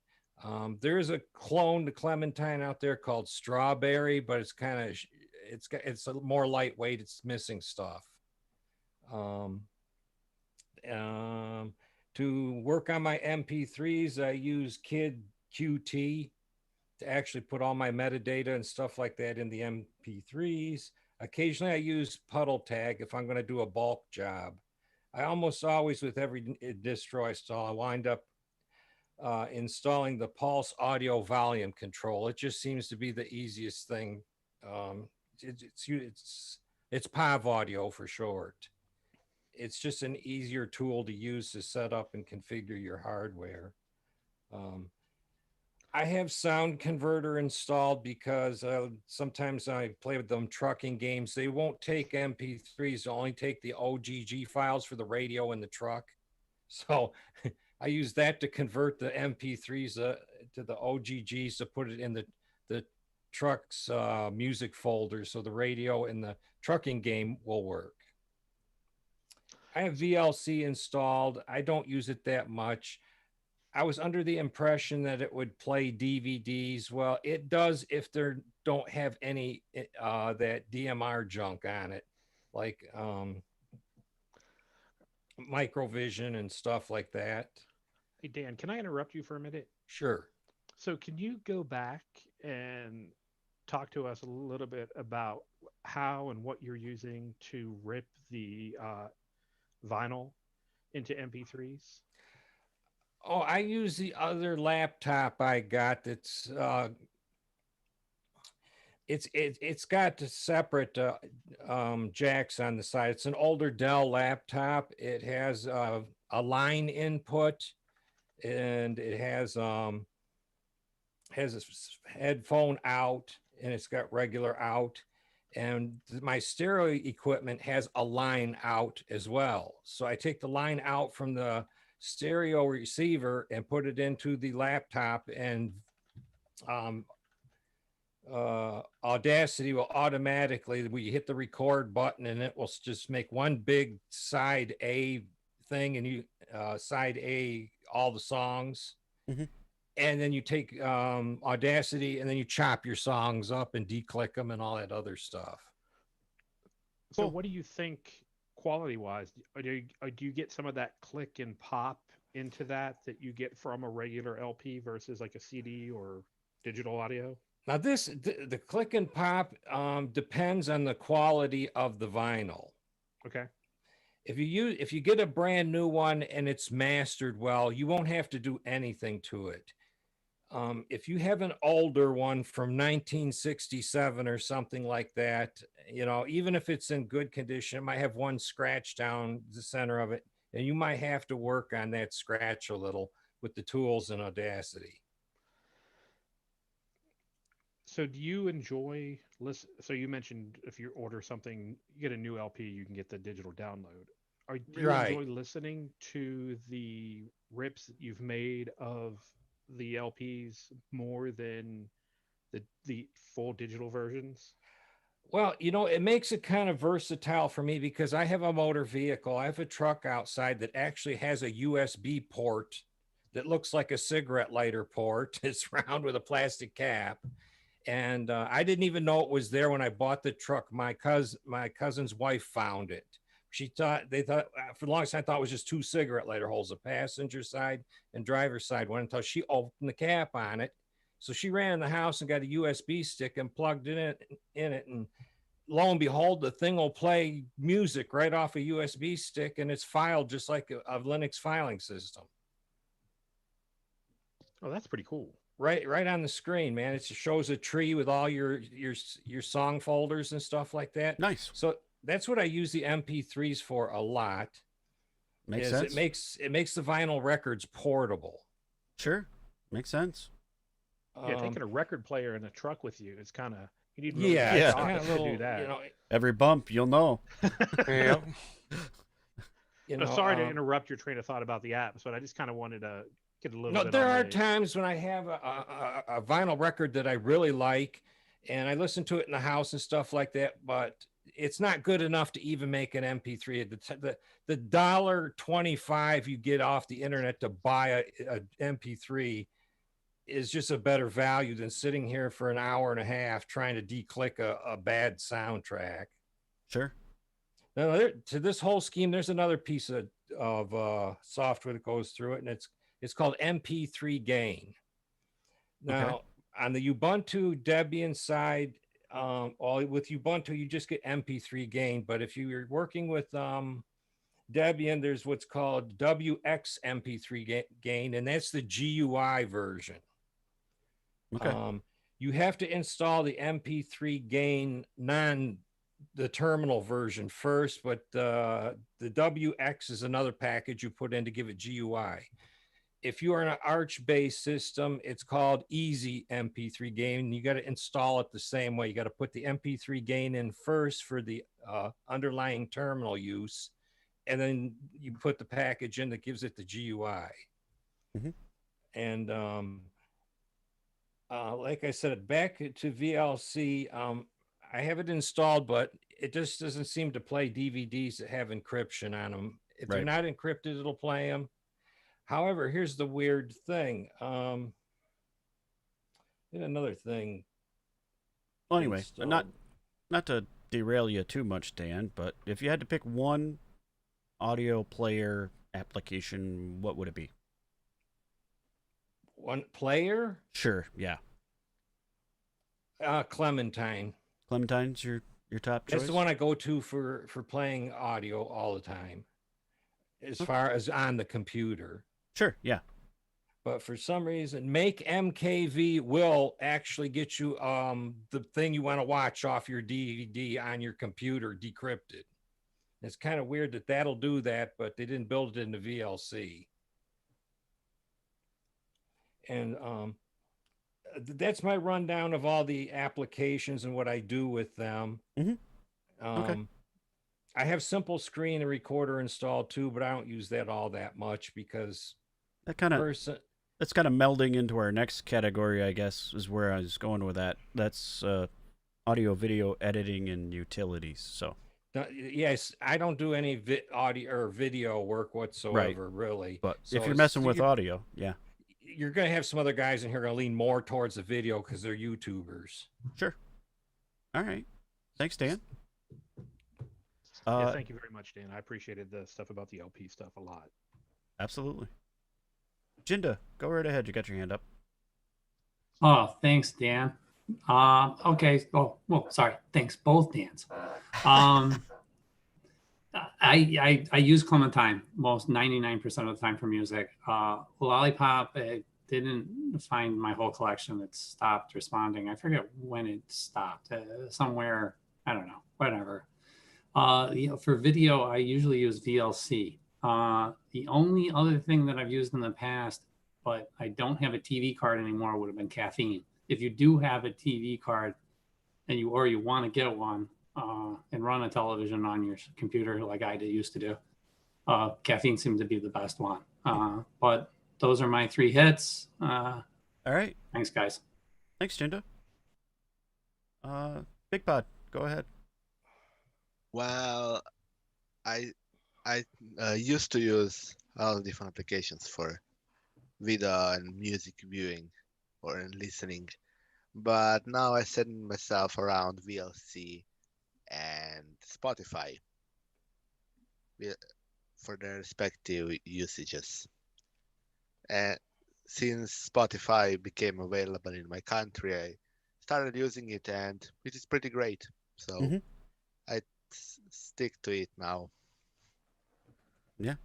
There's a clone to Clementine out there called Strawberry, but it's kind of, it's a more lightweight. It's missing stuff. To work on my MP3s, I use Kid QT to actually put all my metadata and stuff like that in the MP3s. Occasionally I use Puddle Tag if I'm going to do a bulk job. I almost always, with every distro I install, I wind up installing the Pulse audio volume control. It just seems to be the easiest thing. It's PAV audio for short. It's just an easier tool to use to set up and configure your hardware. I have Sound Converter installed because sometimes I play with them trucking games. They won't take MP3s, they'll only take the OGG files for the radio in the truck. So I use that to convert the MP3s to the OGGs to put it in the truck's music folder, so the radio in the trucking game will work. I have VLC installed. I don't use it that much. I was under the impression that it would play DVDs. Well, it does if they don't have any that DMR junk on it, like Microvision and stuff like that. Hey, Dan, can I interrupt you for a minute? Sure. So can you go back and talk to us a little bit about how and what you're using to rip the vinyl into MP3s? Oh, I use the other laptop I got. It's got separate jacks on the side. It's an older Dell laptop. It has a line input, and it has a headphone out, and it's got regular out. And my stereo equipment has a line out as well. So I take the line out from the stereo receiver and put it into the laptop, and Audacity will automatically, we hit the record button and it will just make one big side A thing, and you side A all the songs. Mm-hmm. And then you take Audacity and then you chop your songs up and declick them and all that other stuff. So what do you think quality wise? Do you get some of that click and pop into that you get from a regular LP versus like a CD or digital audio? Now the click and pop depends on the quality of the vinyl. Okay. If you get a brand new one and it's mastered well, you won't have to do anything to it. If you have an older one from 1967 or something like that, even if it's in good condition, it might have one scratch down the center of it, and you might have to work on that scratch a little with the tools in Audacity. So do you enjoy listen? So you mentioned if you order something, you get a new LP, you can get the digital download. Do you enjoy listening to the rips that you've made of the LPs more than the full digital versions? Well, it makes it kind of versatile for me because I have a motor vehicle. I have a truck outside that actually has a USB port that looks like a cigarette lighter port. It's round with a plastic cap. And I didn't even know it was there when I bought the truck. My cousin's wife found it. They thought for the longest time, I thought it was just two cigarette lighter holes, the passenger side and driver's side one, until she opened the cap on it. So she ran in the house and got a USB stick and plugged it in it. And lo and behold, the thing will play music right off a USB stick, and it's filed just like a Linux filing system. Oh, that's pretty cool. Right on the screen, man. It shows a tree with all your song folders and stuff like that. Nice. So that's what I use the MP3s for a lot. Makes sense. It makes the vinyl records portable. Sure, makes sense. Yeah, taking a record player in a truck with you is kind of, you need it's kind of to do that. Every bump, you'll know. Yeah. Sorry to interrupt your train of thought about the apps, but I just kind of wanted to get a little bit. There are times when I have a vinyl record that I really like, and I listen to it in the house and stuff like that, but it's not good enough to even make an MP3. The $1.25 you get off the internet to buy a MP3 is just a better value than sitting here for an hour and a half trying to declick a bad soundtrack. Sure. Now, to this whole scheme, there's another piece of software that goes through it, and it's called MP3 Gain. Now, on the Ubuntu Debian side, with Ubuntu, you just get MP3 Gain. But if you're working with Debian, there's what's called WX MP3 Gain, and that's the GUI version. Okay. You have to install the MP3 Gain the terminal version first, but the WX is another package you put in to give it GUI. If you are in an Arch-based system, it's called Easy MP3 Gain. You got to install it the same way. You got to put the MP3 Gain in first for the underlying terminal use, and then you put the package in that gives it the GUI. Mhm. And like I said, back to VLC, I have it installed, but it just doesn't seem to play DVDs that have encryption on them. If they're Right. not encrypted, it'll play them. However, here's the weird thing. Another thing. Well, anyway, installed. not to derail you too much, Dan, but if you had to pick one audio player application, what would it be? One player? Sure, yeah. Clementine. Clementine's your top choice? That's the one I go to for playing audio all the time, as far as on the computer. Sure, yeah. But for some reason, Make MKV will actually get you the thing you want to watch off your DVD on your computer decrypted. It's kind of weird that that'll do that, but they didn't build it into VLC. And that's my rundown of all the applications and what I do with them. Mm-hmm. Okay. I have Simple Screen and Recorder installed too, but I don't use that all that much because that's kind of melding into our next category, I guess, is where I was going with that. That's audio video editing and utilities. So yes, I don't do any audio or video work whatsoever, really. But so if you're messing with audio, yeah, you're going to have some other guys in here going to lean more towards the video because they're YouTubers. Sure. All right. Thanks, Dan. Yeah, thank you very much, Dan. I appreciated the stuff about the LP stuff a lot. Absolutely. Jinda, go right ahead. You got your hand up. Oh, thanks, Dan. Okay. Oh, well, sorry. Thanks, both Dans. I use Clementine most 99% of the time for music. Lollipop, it didn't find my whole collection. It stopped responding. I forget when it stopped. Somewhere, I don't know, whatever. For video, I usually use VLC. The only other thing that I've used in the past, but I don't have a TV card anymore, would have been Caffeine. If you do have a TV card and you want to get one and run a television on your computer like I used to do, Caffeine seems to be the best one. But those are my 3 hits. All right. Thanks, guys. Thanks, Jinda. Big Pod, go ahead. Well, I used to use all different applications for video and music viewing or listening, but now I set myself around VLC and Spotify for their respective usages. And since Spotify became available in my country, I started using it, and it is pretty great. So I stick to it now. Yeah.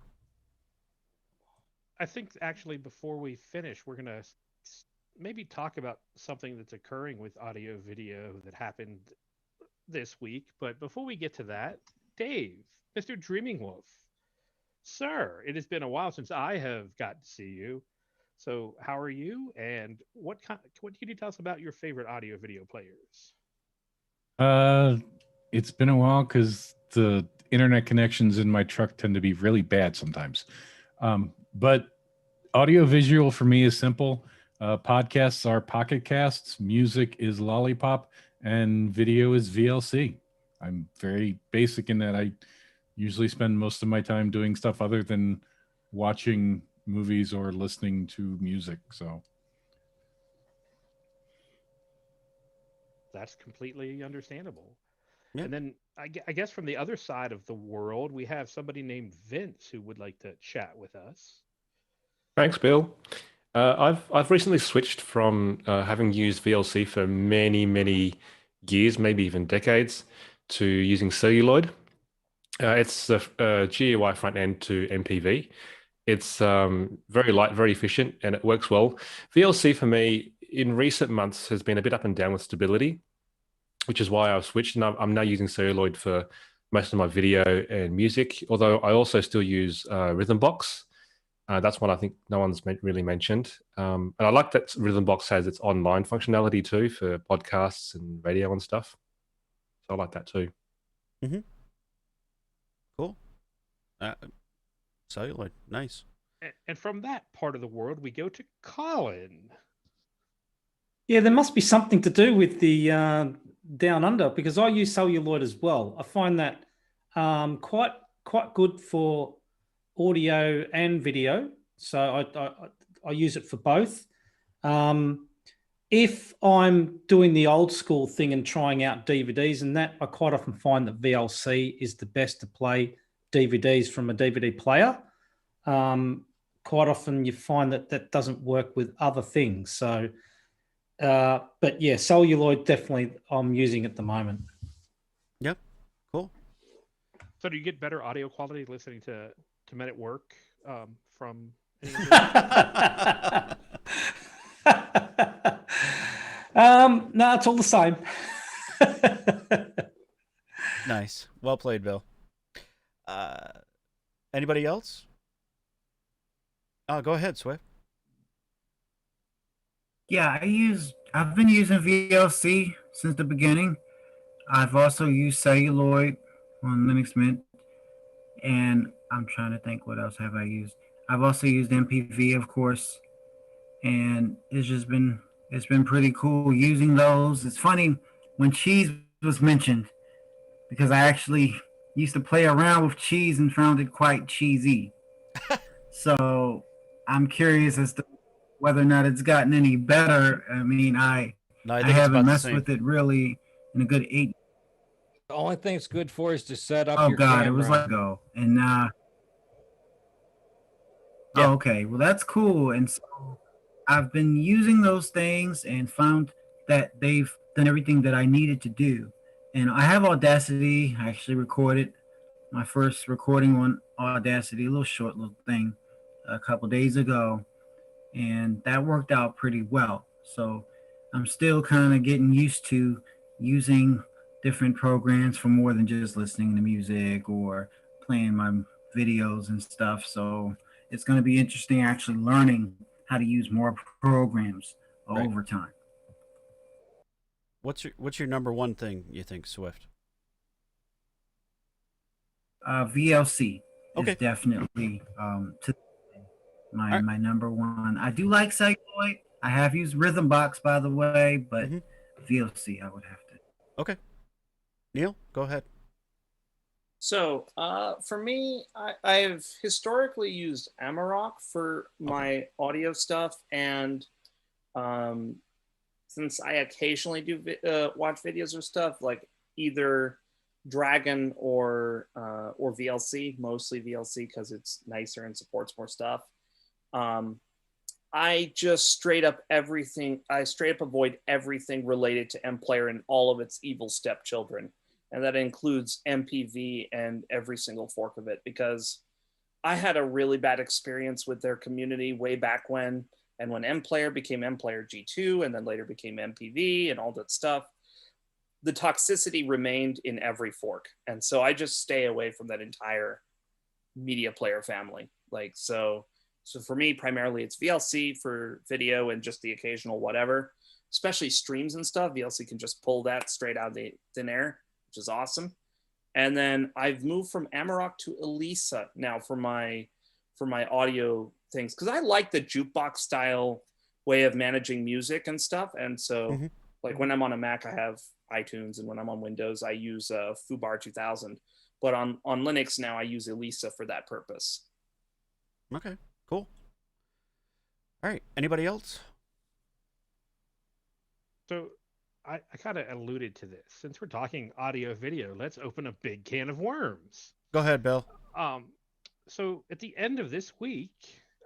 I think actually before we finish, we're going to maybe talk about something that's occurring with audio video that happened this week. But before we get to that, Dave, Mr. Dreaming Wolf, sir, it has been a while since I have got to see you. So how are you? And what can you tell us about your favorite audio video players? It's been a while because the internet connections in my truck tend to be really bad sometimes. But audio visual for me is simple. Podcasts are Pocket Casts, music is Lollipop, and video is VLC. I'm very basic in that I usually spend most of my time doing stuff other than watching movies or listening to music. So that's completely understandable. Yeah. And then I guess from the other side of the world, we have somebody named Vince who would like to chat with us. Thanks, Bill. I've recently switched from having used VLC for many years, maybe even decades, to using celluloid. It's a GUI front end to MPV. It's very light, very efficient, and it works well. VLC for me in recent months has been a bit up and down with stability, which is why I've switched, and I'm now using celluloid for most of my video and music, although I also still use Rhythmbox. That's one I think no one's really mentioned. And I like that Rhythmbox has its online functionality too for podcasts and radio and stuff. So I like that too. Cool. Celluloid, nice. And from that part of the world, we go to Colin. Yeah, there must be something to do with the down under, because I use celluloid as well. I find that quite good for audio and video. So I use it for both. If I'm doing the old school thing and trying out DVDs and that, I quite often find that VLC is the best to play DVDs from a DVD player. Quite often you find that that doesn't work with other things. So, but yeah, celluloid definitely I'm using at the moment. Yep. Cool. So do you get better audio quality listening to Men at Work from any of No, it's all the same. Nice. Well played, Bill. Anybody else? Go ahead, Swift. Yeah, I've been using VLC since the beginning. I've also used celluloid on Linux Mint, and I'm trying to think what else have I used. I've also used MPV, of course, and it's been pretty cool using those. It's funny when cheese was mentioned, because I actually used to play around with cheese and found it quite cheesy. So I'm curious as to whether or not it's gotten any better. I mean, I haven't messed with it really in a good 8. The only thing it's good for is to set up Oh your God, camera. it was like go. And oh, okay, well that's cool. And so I've been using those things and found that they've done everything that I needed to do. And I have Audacity. I actually recorded my first recording on Audacity, a little short little thing, a couple days ago, and that worked out pretty well. So I'm still kind of getting used to using different programs for more than just listening to music or playing my videos and stuff. So it's going to be interesting actually learning how to use more programs over time. What's your number one thing you think, Swift? VLC is definitely my number one. I do like celluloid. I have used Rhythm Box, by the way, but VLC I would have to. Okay. Neil, go ahead. So for me, I've historically used Amarok for my audio stuff, and since I occasionally do watch videos or stuff, like either Dragon or VLC, mostly VLC because it's nicer and supports more stuff. I just straight up avoid everything related to MPlayer and all of its evil stepchildren. And that includes MPV and every single fork of it, because I had a really bad experience with their community way back when. And when MPlayer became MPlayer G2 and then later became MPV and all that stuff, the toxicity remained in every fork. And so I just stay away from that entire media player family. So for me, primarily it's VLC for video and just the occasional whatever, especially streams and stuff. VLC can just pull that straight out of the thin air, which is awesome. And then I've moved from Amarok to Elisa now for my audio things, because I like the jukebox style way of managing music and stuff. And so like when I'm on a Mac, I have iTunes, and when I'm on Windows, I use Fubar 2000. But on Linux now, I use Elisa for that purpose. Okay, cool. All right, anybody else? So I kind of alluded to this. Since we're talking audio video, let's open a big can of worms. Go ahead, Bill. So at the end of this week,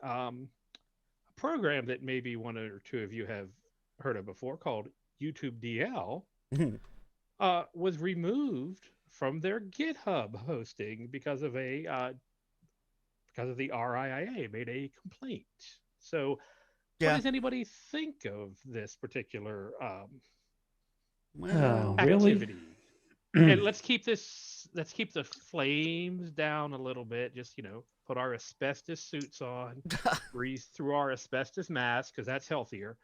a program that maybe one or two of you have heard of before, called YouTube DL, was removed from their GitHub hosting because of the RIAA made a complaint. So what does anybody think of this particular activity? Really? And let's keep the flames down a little bit. Just, put our asbestos suits on, breathe through our asbestos mask, because that's healthier.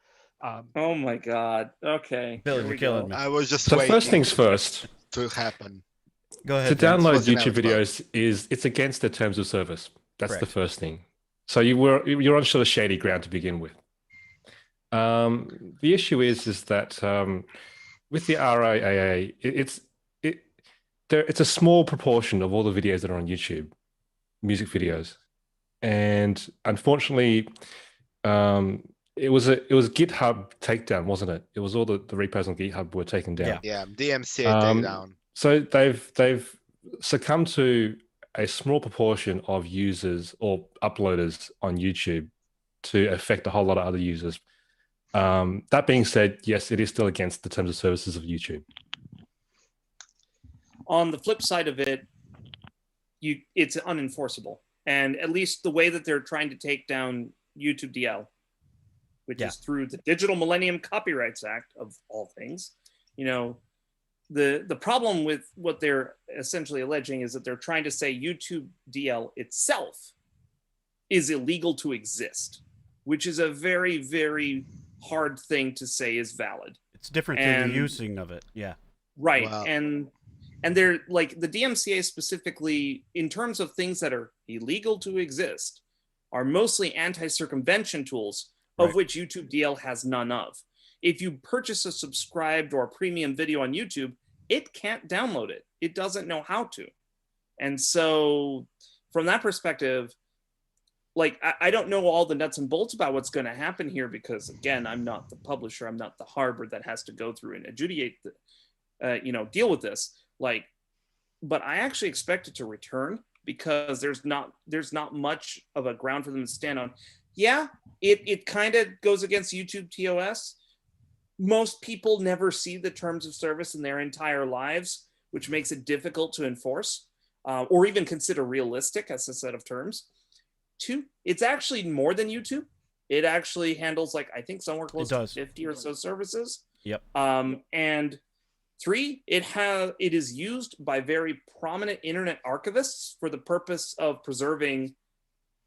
Oh my God. Okay. Bill, you're killing me. I was just So waiting first things first. to happen. Go ahead. To download What's the YouTube name of videos it's against the terms of service. That's the Correct. first thing. So you're on sort of shady ground to begin with. The issue is that with the RIAA, it's a small proportion of all the videos that are on YouTube, music videos, and unfortunately, it was GitHub takedown, wasn't it? It was all the repos on GitHub were taken down. Yeah, DMCA takedown. So they've succumbed to a small proportion of users or uploaders on YouTube to affect a whole lot of other users. That being said, yes, it is still against the terms of services of YouTube. On the flip side of it, it's unenforceable. And at least the way that they're trying to take down YouTube DL, which is through the Digital Millennium Copyrights Act of all things, the problem with what they're essentially alleging is that they're trying to say YouTube DL itself is illegal to exist, which is a very, very hard thing to say is valid. It's different than the using of it. Yeah. Right. Wow. And they're like the DMCA specifically, in terms of things that are illegal to exist, are mostly anti-circumvention tools, of which YouTube DL has none of. If you purchase a subscribed or premium video on YouTube, it can't download it. It doesn't know how to. And so from that perspective, like, I don't know all the nuts and bolts about what's going to happen here because, again, I'm not the publisher. I'm not the harbor that has to go through and adjudicate, deal with this. Like, but I actually expect it to return because there's not much of a ground for them to stand on. Yeah, it kind of goes against YouTube TOS. Most people never see the terms of service in their entire lives, which makes it difficult to enforce or even consider realistic as a set of terms. 2, it's actually more than YouTube. It actually handles, like, I think somewhere close to 50 or so services. Yep. And 3, it is used by very prominent internet archivists for the purpose of preserving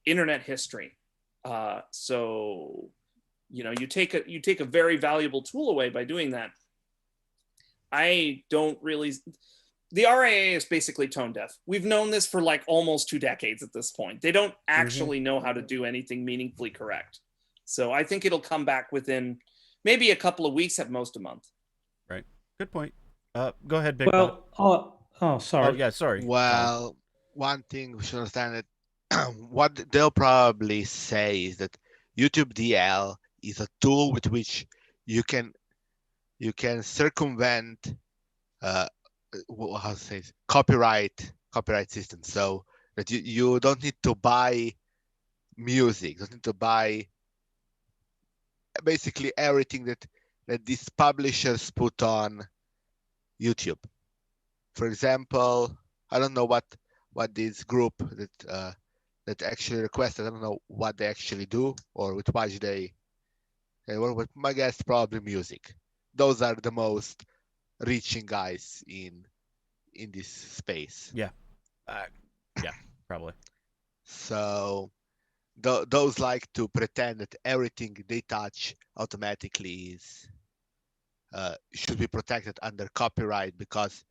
internet history. So, you take a very valuable tool away by doing that. The RIA is basically tone deaf. We've known this for like almost 2 decades at this point. They don't actually know how to do anything meaningfully correct. So I think it'll come back within maybe a couple of weeks, at most a month. Right. Good point. Go ahead, Big Well, sorry. Oh, yeah, sorry. Well, one thing we should understand that what they'll probably say is that YouTube DL is a tool with which you can circumvent how to say it? copyright system, so that you don't need to buy music, don't need to buy basically everything that these publishers put on YouTube. For example, I don't know what this group that actually requested, I don't know what they actually do or with what they work with. My guess probably music. Those are the most reaching guys in this space. Yeah. Yeah, probably. So those like to pretend that everything they touch automatically should be protected under copyright because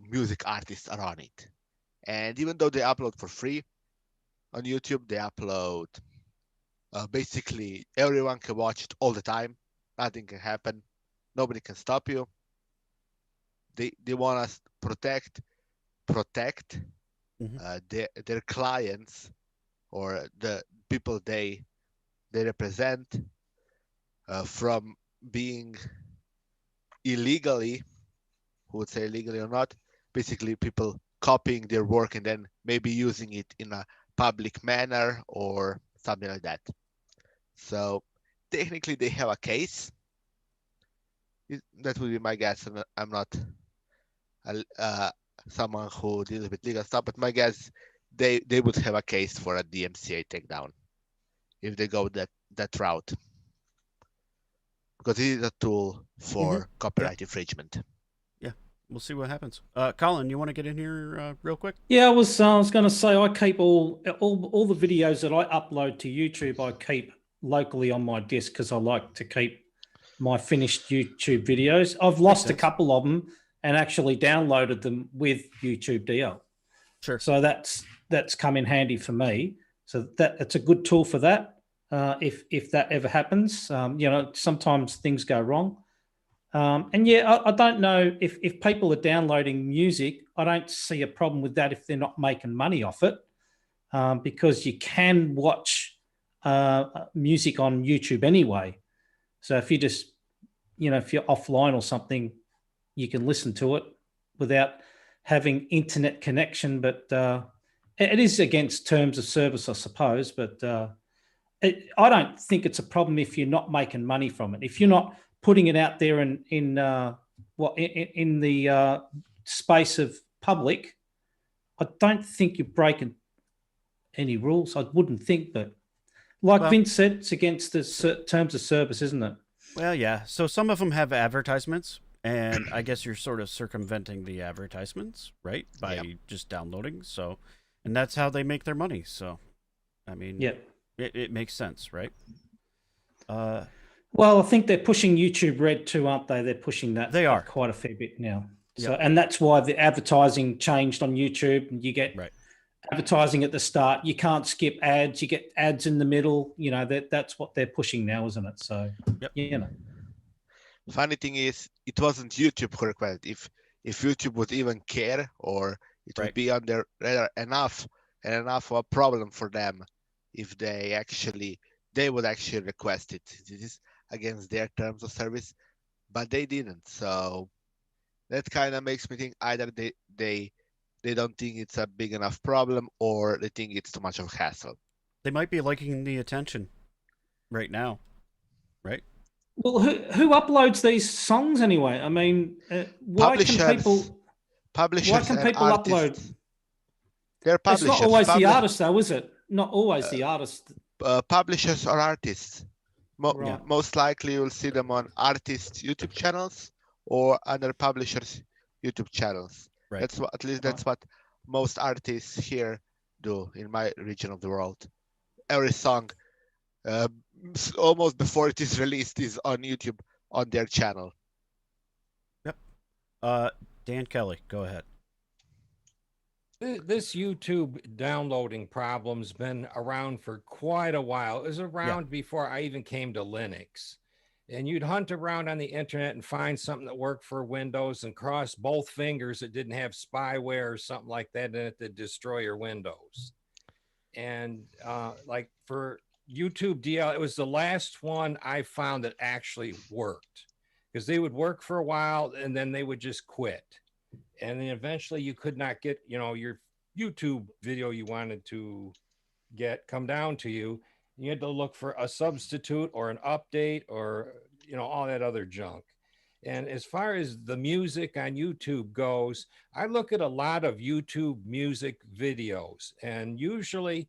music artists are on it. And even though they upload for free on YouTube, they upload basically everyone can watch it all the time. Nothing can happen. Nobody can stop you. They want us to protect their clients or the people they represent from being illegally, who would say illegally or not, basically people copying their work and then maybe using it in a public manner or something like that. So technically they have a case. That would be my guess, and I'm not someone who deals with legal stuff, but my guess they would have a case for a DMCA takedown if they go that route, because it is a tool for copyright infringement. Yeah, we'll see what happens. Colin, you want to get in here real quick? Yeah, I was going to say I keep all the videos that I upload to YouTube. I keep locally on my disk because I like to keep my finished YouTube videos. I've lost a couple of them and actually downloaded them with YouTube DL. Sure. So that's come in handy for me. So that it's a good tool for that. If that ever happens, sometimes things go wrong. And yeah, I don't know if people are downloading music. I don't see a problem with that if they're not making money off it, because you can watch music on YouTube anyway. So if you just, if you're offline or something, you can listen to it without having internet connection. But it is against terms of service, I suppose. But I don't think it's a problem if you're not making money from it. If you're not putting it out there in the space of public, I don't think you're breaking any rules. I wouldn't think, but like Vince said, it's against the terms of service, isn't it? Well, yeah. So some of them have advertisements, and I guess you're sort of circumventing the advertisements, right? By just downloading. So, and that's how they make their money. So, I mean, it makes sense, right? Well, I think they're pushing YouTube Red too, aren't they? They're pushing that. They are quite a fair bit now. So, and that's why the advertising changed on YouTube, and you get advertising at the start. You can't skip ads. You get ads in the middle. That's what they're pushing now, isn't it? So, Funny thing is, it wasn't YouTube who requested. If YouTube would even care, or it would be on their radar enough of a problem for them if they would actually request it. It is against their terms of service, but they didn't. So that kind of makes me think either they don't think it's a big enough problem, or they think it's too much of a hassle. They might be liking the attention right now, right? Well, who uploads these songs anyway? I mean, why can people upload? They're publishers. It's not always the artist, though, is it? Not always the artist. Publishers or artists. Most likely you'll see them on artists' YouTube channels or other publishers' YouTube channels. Right. That's what most artists here do in my region of the world. Every song, almost before it is released, is on YouTube on their channel. Yep. Dan Kelly, go ahead. This YouTube downloading problem's been around for quite a while. It was around before I even came to Linux. And you'd hunt around on the internet and find something that worked for Windows and cross both fingers that didn't have spyware or something like that in it to destroy your Windows. And like for YouTube DL, it was the last one I found that actually worked, because they would work for a while and then they would just quit. And then eventually you could not get, your YouTube video you wanted to come down to you. You had to look for a substitute or an update or, all that other junk. And as far as the music on YouTube goes, I look at a lot of YouTube music videos, and usually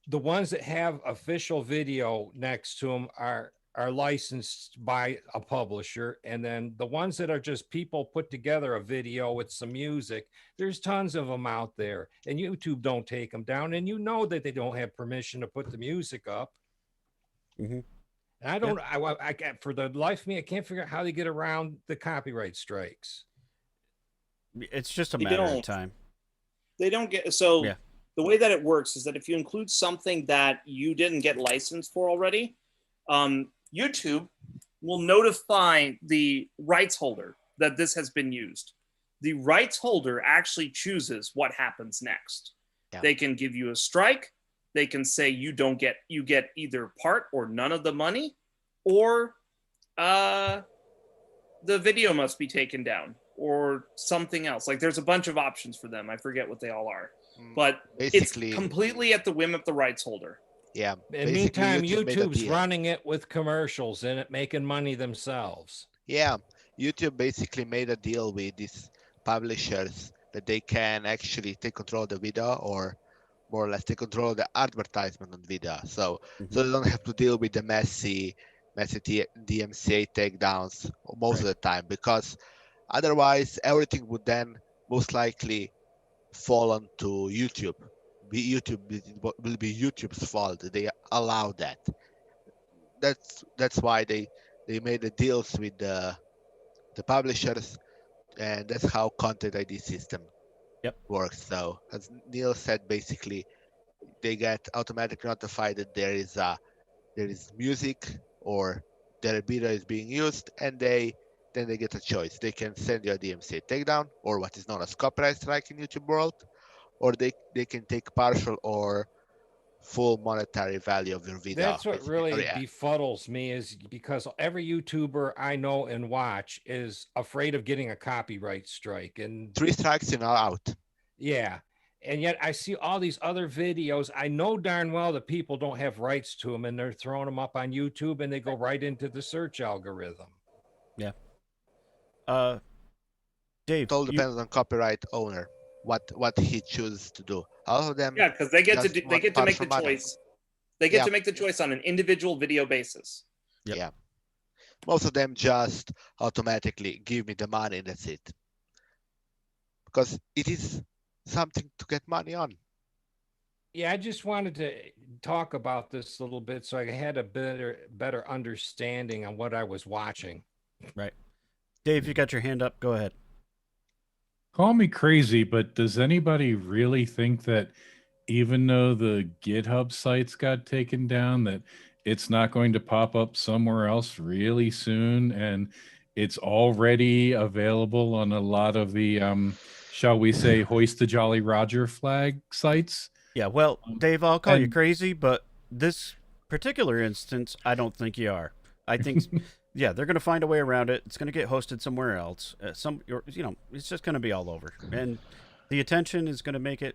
the ones that have official video next to them are licensed by a publisher. And then the ones that are just people put together a video with some music, there's tons of them out there, and YouTube don't take them down. And that they don't have permission to put the music up. Mm-hmm. And I don't, I for the life of me, I can't figure out how they get around the copyright strikes. It's just a matter of time. They don't get, the way that it works is that if you include something that you didn't get licensed for already, YouTube will notify the rights holder that this has been used. The rights holder actually chooses what happens next. Yeah. They can give you a strike. They can say you get either part or none of the money, or the video must be taken down, or something else. Like, there's a bunch of options for them. I forget what they all are, but basically, it's completely at the whim of the rights holder. Yeah. In the meantime, YouTube's running it with commercials in it, making money themselves. Yeah. YouTube basically made a deal with these publishers that they can actually take control of the video, or more or less take control of the advertisement on video. So they don't have to deal with the messy DMCA takedowns most of the time, because otherwise everything would then most likely fall onto YouTube. It will be YouTube's fault. They allow that. That's why they made the deals with the publishers, and that's how Content ID system works. So as Neil said, basically they get automatically notified that there is music or their video is being used, and then they get a choice. They can send you a DMCA takedown, or what is known as copyright strike in YouTube world, or they can take partial or full monetary value of your video. That's what basically. really Yeah. befuddles me, is because every YouTuber I know and watch is afraid of getting a copyright strike. And 3 strikes, you're not out. yeah. And yet I see all these other videos. I know darn well that people don't have rights to them, and they're throwing them up on YouTube, and they go right into the search algorithm. Yeah. Dave, It all depends on copyright owner, what he chooses to do. All of them. Yeah, because they get to just do, they want get to make the partial money. choice. They get Yeah. to make the choice on an individual video basis. Yep. Yeah. Most of them just automatically give me the money and that's it. Because it is something to get money on. Yeah, I just wanted to talk about this a little bit so I had a better understanding on what I was watching. Right. Dave, you got your hand up. Go ahead. Call me crazy, but does anybody really think that even though the GitHub sites got taken down, that it's not going to pop up somewhere else really soon? And it's already available on a lot of the, shall we say, hoist the Jolly Roger flag sites. Yeah, well, Dave, I'll call you and- crazy, but this particular instance, I don't think you are. I think, yeah, they're going to find a way around it. It's going to get hosted somewhere else. It's just going to be all over. And the attention is going to make it,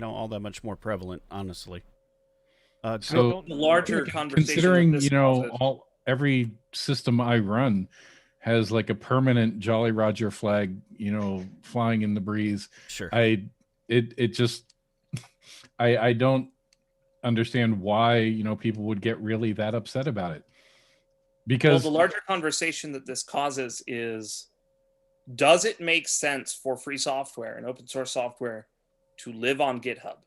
all that much more prevalent, honestly. So The larger conversation. considering, that this causes- every system I run has like a permanent Jolly Roger flag, flying in the breeze. Sure. I don't understand why, people would get really that upset about it. Because the larger conversation that this causes is, does it make sense for free software and open source software to live on GitHub?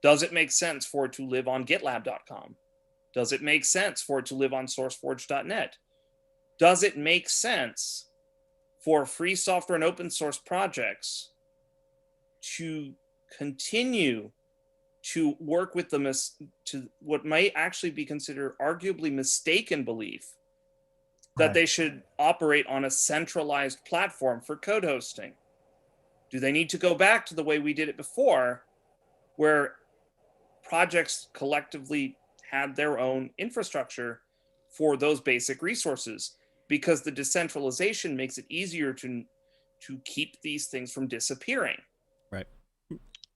Does it make sense for it to live on GitLab.com? Does it make sense for it to live on SourceForge.net? Does it make sense for free software and open source projects to continue to work with them to what might actually be considered arguably mistaken belief that Right. they should operate on a centralized platform for code hosting? Do they need to go back to the way we did it before, where projects collectively had their own infrastructure for those basic resources? Because the decentralization makes it easier to keep these things from disappearing. Right.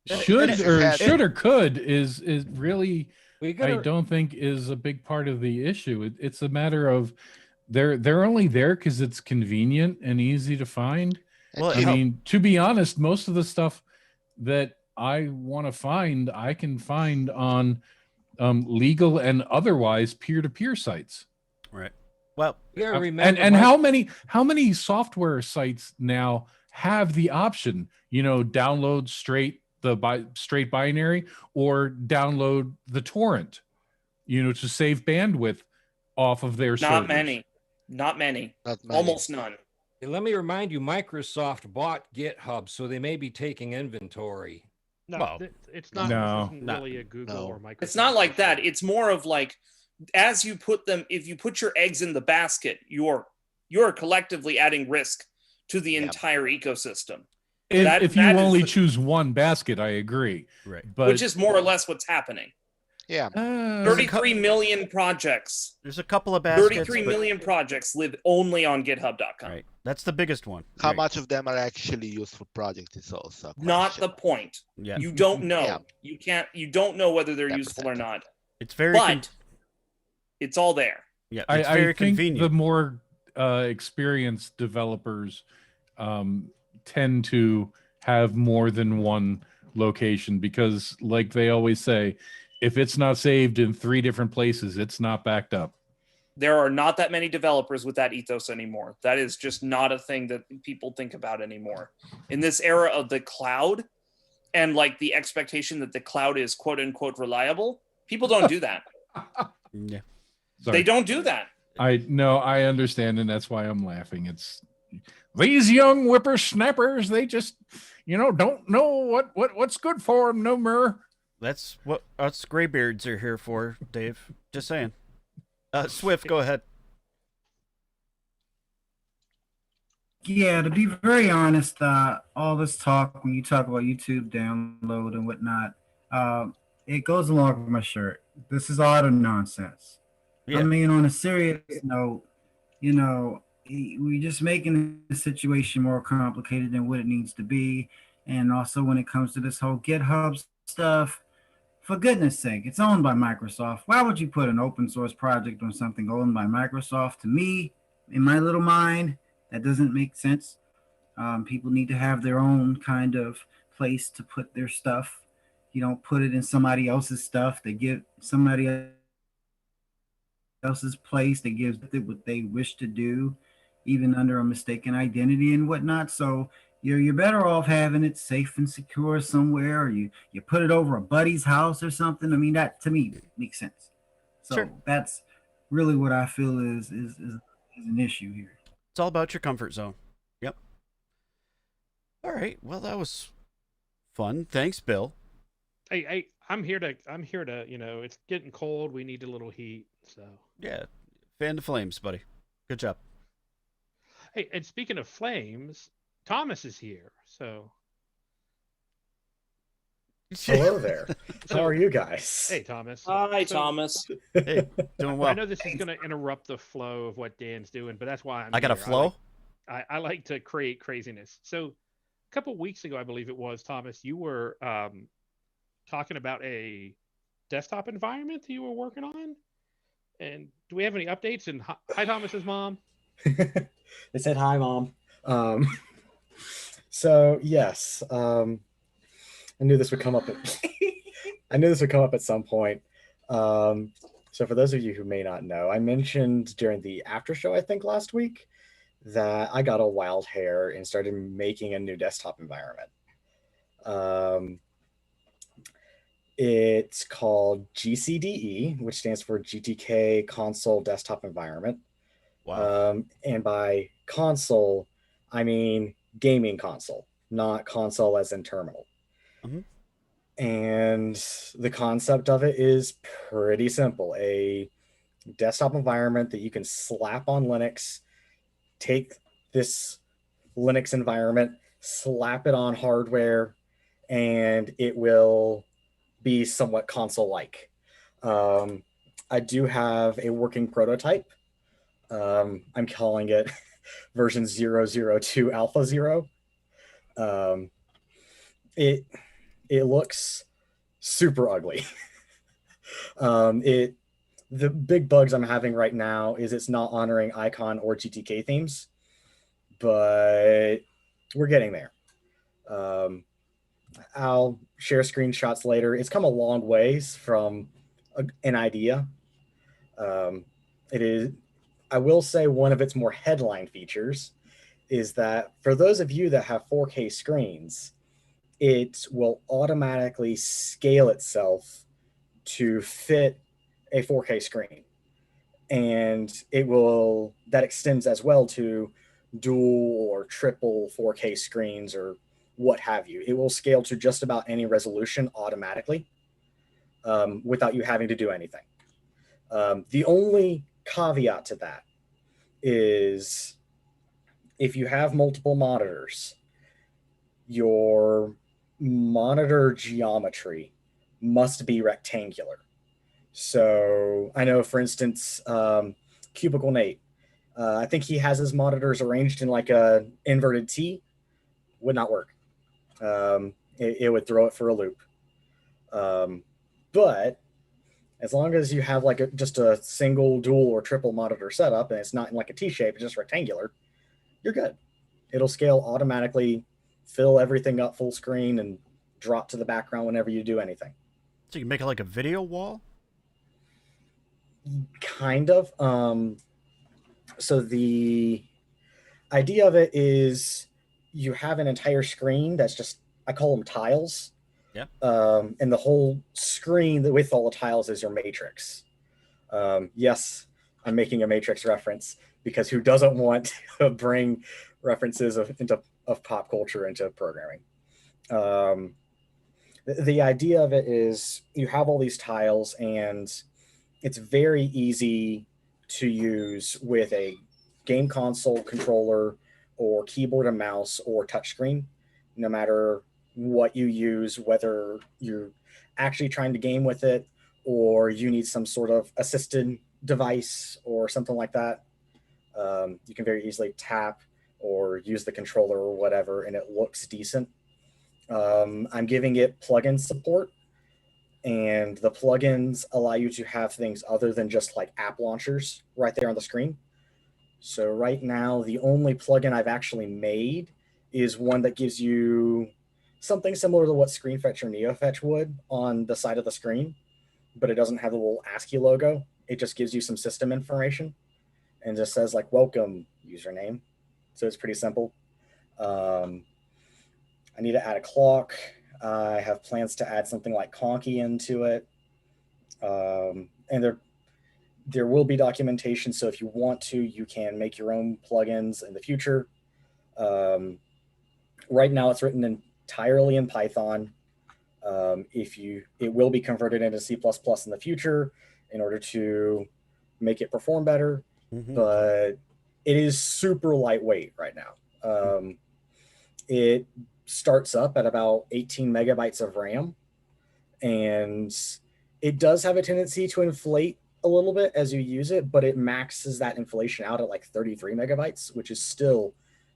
should or could is really, We I gotta, don't think is a big part of the issue. It's a matter of they're only there because it's convenient and easy to find. Well, I mean, to be honest, most of the stuff that I want to find, I can find on legal and otherwise peer-to-peer sites. Right. Well, you gotta remember, And Mike, how many software sites now have the option, download straight binary or download the torrent, to save bandwidth off of their servers? Not many. Not many. Almost none. let me remind you, Microsoft bought GitHub, so they may be taking inventory. No, Well, it's not. no. This isn't really a Google or Microsoft. It's not like issue. that. It's more of like, as you put them, if you put your eggs in the basket, you're collectively adding risk to the entire ecosystem. If you that is only the- choose one basket, I agree. right. But which is more or less what's happening. Yeah. 33 million projects. There's a couple of baskets. 33 but- million projects live only on GitHub.com. Right. That's the biggest one. How Right. much of them are actually useful projects is also a Not question. the point. Yeah. You don't know. Yeah. You don't know whether they're Yeah, useful or not. It's very. But it's all there. yeah. It's I very think convenient. the more experienced developers tend to have more than one location because, like they always say, if it's not saved in 3 different places, it's not backed up. There are not that many developers with that ethos anymore. That is just not a thing that people think about anymore. In this era of the cloud and like the expectation that the cloud is quote unquote reliable, people don't do that. Yeah. Sorry. They don't do that. I understand, and that's why I'm laughing. It's these young whippersnappers, they just don't know what's good for them no more. That's what us graybeards are here for, Dave. Just saying. Swift, go ahead. Yeah, to be very honest, all this talk when you talk about YouTube download and whatnot, it goes along with my shirt. This is utter nonsense. Yeah. I mean, on a serious note, we're just making the situation more complicated than what it needs to be. And also, when it comes to this whole GitHub stuff, for goodness sake, it's owned by Microsoft. Why would you put an open source project on something owned by Microsoft? To me, in my little mind, that doesn't make sense. People need to have their own kind of place to put their stuff. You don't put it in somebody else's stuff. They give somebody else's place. They give it what they wish to do, even under a mistaken identity and whatnot. So you're better off having it safe and secure somewhere, or you put it over a buddy's house or something. I mean, that to me makes sense. So Sure. that's really what I feel is an issue here. It's all about your comfort zone. Yep. All right. Well, that was fun. Thanks, Bill. Hey, I'm here to, it's getting cold. We need a little heat. So Yeah. Fan the flames, buddy. Good job. hey, and speaking of flames, Thomas is here. So Hello there. How are you guys? hey, Thomas. Hi, So, Thomas. Hey, doing well. I know this is going to interrupt the flow of what Dan's doing, but that's why I got a here. flow. I like to create craziness. So a couple weeks ago, I believe it was, Thomas, you were talking about a desktop environment that you were working on. And do we have any updates? And hi, Thomas's mom. They said hi, Mom. So yes, I knew this would come up. I knew this would come up at some point. So for those of you who may not know, I mentioned during the after show, I think last week, that I got a wild hair and started making a new desktop environment. It's called GCDE, which stands for GTK Console Desktop Environment. Wow. And by console, I mean gaming console, not console as in terminal. Mm-hmm. And the concept of it is pretty simple. A desktop environment that you can slap on Linux, take this Linux environment, slap it on hardware, and it will be somewhat console-like. I do have a working prototype. I'm calling it version 002 Alpha 0. It looks super ugly. The big bugs I'm having right now is it's not honoring icon or GTK themes, but we're getting there. I'll share screenshots later. It's come a long ways from an idea. It is, I will say, one of its more headline features is that for those of you that have 4K screens, it will automatically scale itself to fit a 4K screen. And that extends as well to dual or triple 4K screens or what have you. It will scale to just about any resolution automatically without you having to do anything. The only caveat to that is if you have multiple monitors, your monitor geometry must be rectangular. So I know, for instance, Cubicle Nate, I think he has his monitors arranged in like a inverted T. Would not work. It would throw it for a loop. But as long as you have like just a single, dual, or triple monitor setup, and it's not in like a T shape, it's just rectangular, you're good. It'll scale automatically, fill everything up full screen, and drop to the background whenever you do anything. So you can make it like a video wall? Kind of. So the idea of it is you have an entire screen that's just, I call them tiles. Yeah. And the whole screen with all the tiles is your matrix. Yes, I'm making a matrix reference because who doesn't want to bring references of pop culture into programming? The idea of it is you have all these tiles, and it's very easy to use with a game console controller or keyboard and mouse or touchscreen, no matter what you use, whether you're actually trying to game with it or you need some sort of assisted device or something like that. You can very easily tap or use the controller or whatever, and it looks decent. I'm giving it plugin support, and the plugins allow you to have things other than just like app launchers right there on the screen. So right now, the only plugin I've actually made is one that gives you something similar to what ScreenFetch or NeoFetch would on the side of the screen, but it doesn't have the little ASCII logo. It just gives you some system information and just says like welcome username. So it's pretty simple. I need to add a clock. I have plans to add something like Conky into it. And there will be documentation. So if you want to, you can make your own plugins in the future. Right now it's written entirely in Python. It will be converted into C++ in the future in order to make it perform better, but it is super lightweight right now. It starts up at about 18 megabytes of RAM, and it does have a tendency to inflate a little bit as you use it, but it maxes that inflation out at like 33 megabytes, which is still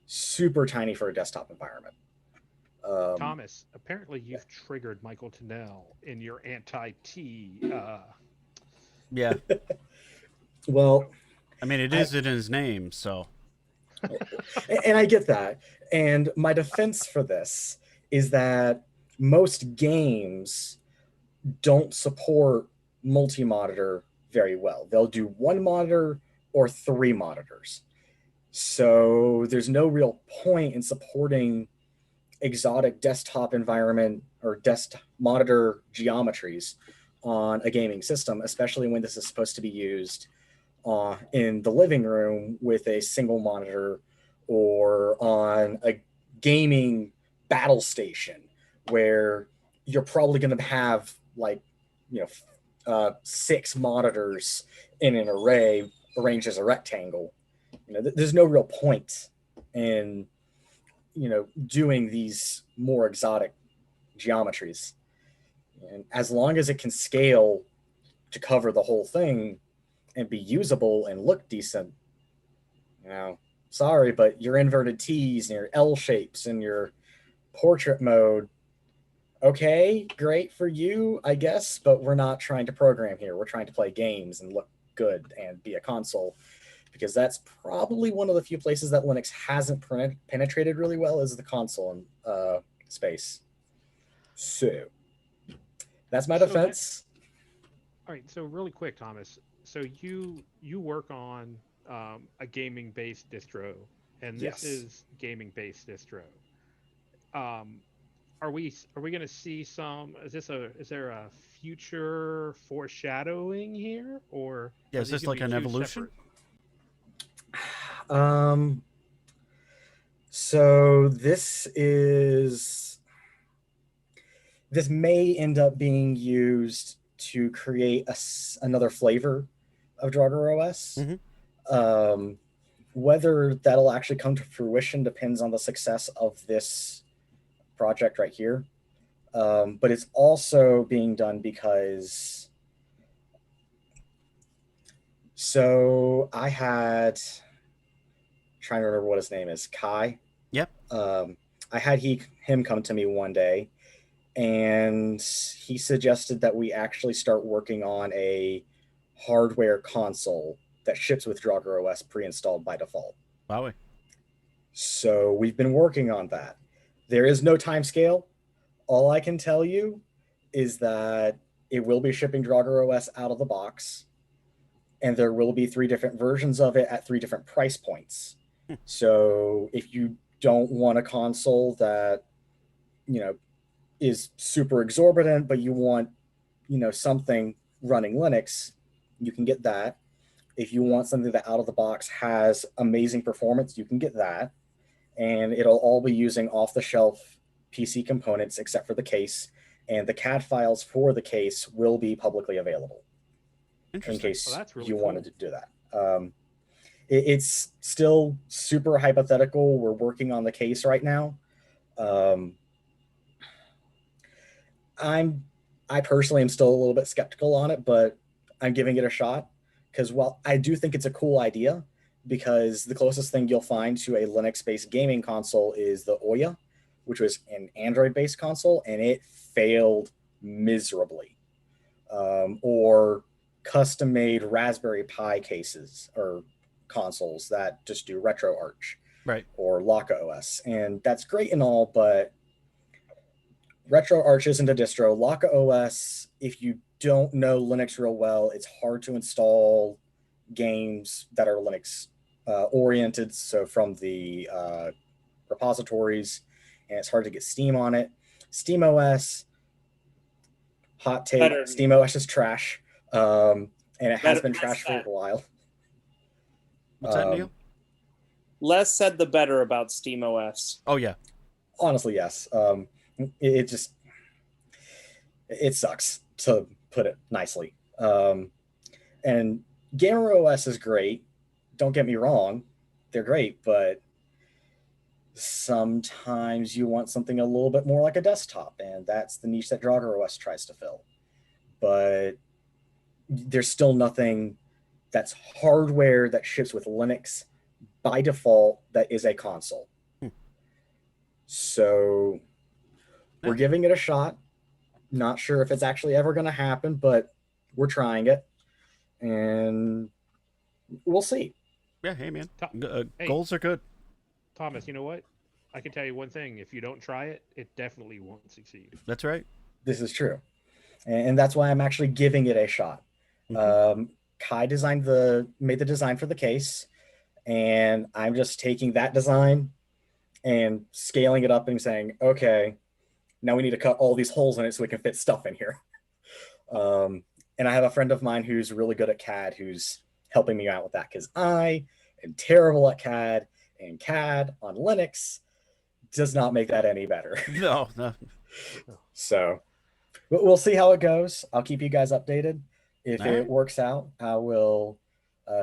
super tiny for a desktop environment. Thomas, apparently you've triggered Michael Tennell in your anti-T. Yeah. Well, I mean, it is in his name, so. And I get that. And my defense for this is that most games don't support multi-monitor very well. They'll do one monitor or three monitors. So there's no real point in supporting exotic desktop environment or desktop monitor geometries on a gaming system, especially when this is supposed to be used in the living room with a single monitor or on a gaming battle station where you're probably going to have like, 6 monitors in an array arranged as a rectangle. There's no real point in doing these more exotic geometries. And as long as it can scale to cover the whole thing and be usable and look decent, sorry, but your inverted T's and your L shapes and your portrait mode, okay, great for you, I guess, but we're not trying to program here. We're trying to play games and look good and be a console, because that's probably one of the few places that Linux hasn't penetrated really well is the console space. So that's my defense. All right, so really quick, Thomas. So you work on a gaming-based distro, and this is gaming-based distro. Are we going to see some? Is there a future foreshadowing here, or is this like an evolution? So this may end up being used to create another flavor of Draugr OS. Whether that'll actually come to fruition depends on the success of this project right here. But it's also being done because I had, trying to remember what his name is, Kai. Yep. I had him come to me one day, and he suggested that we actually start working on a hardware console that ships with Draugr OS pre-installed by default. Wow. So we've been working on that. There is no time scale. All I can tell you is that it will be shipping Draugr OS out of the box, and there will be 3 different versions of it at 3 different price points. So if you don't want a console that, is super exorbitant, but you want, something running Linux, you can get that. If you want something that out of the box has amazing performance, you can get that. And it'll all be using off-the-shelf PC components except for the case and the CAD files for the case will be publicly available in Interesting. case Well, that's really you cool. wanted to do that. It's still super hypothetical. We're working on the case right now. I personally am still a little bit skeptical on it, but I'm giving it a shot because, well, I do think it's a cool idea, because the closest thing you'll find to a Linux-based gaming console is the Ouya, which was an Android-based console, and it failed miserably. Or custom-made Raspberry Pi cases or consoles that just do RetroArch, Right. or Laka OS, and that's great and all, but RetroArch isn't a distro. Laka OS, if you don't know Linux real well, it's hard to install games that are Linux oriented, so from the repositories, and it's hard to get Steam on it. SteamOS, hot take, Better. SteamOS is trash, and it has Better- been trash for a while. What's that, Neil? Less said the better about SteamOS. Oh yeah. Honestly, yes. It sucks, to put it nicely. And Gamer OS is great. Don't get me wrong, they're great, but sometimes you want something a little bit more like a desktop, and that's the niche that Draugr OS tries to fill. But there's still nothing that's hardware that ships with Linux by default that is a console. So we're giving it a shot. Not sure if it's actually ever going to happen, but we're trying it, and we'll see. Yeah. Hey, man. Hey. Goals are good. Thomas, you know what? I can tell you one thing: if you don't try it, it definitely won't succeed. That's right. This is true, and that's why I'm actually giving it a shot. Kai made the design for the case, and I'm just taking that design and scaling it up and saying, okay, now we need to cut all these holes in it so we can fit stuff in here. And I have a friend of mine who's really good at CAD who's helping me out with that, because I am terrible at CAD, and CAD on Linux does not make that any better. No. So we'll see how it goes. I'll keep you guys updated. If All it right. works out, I will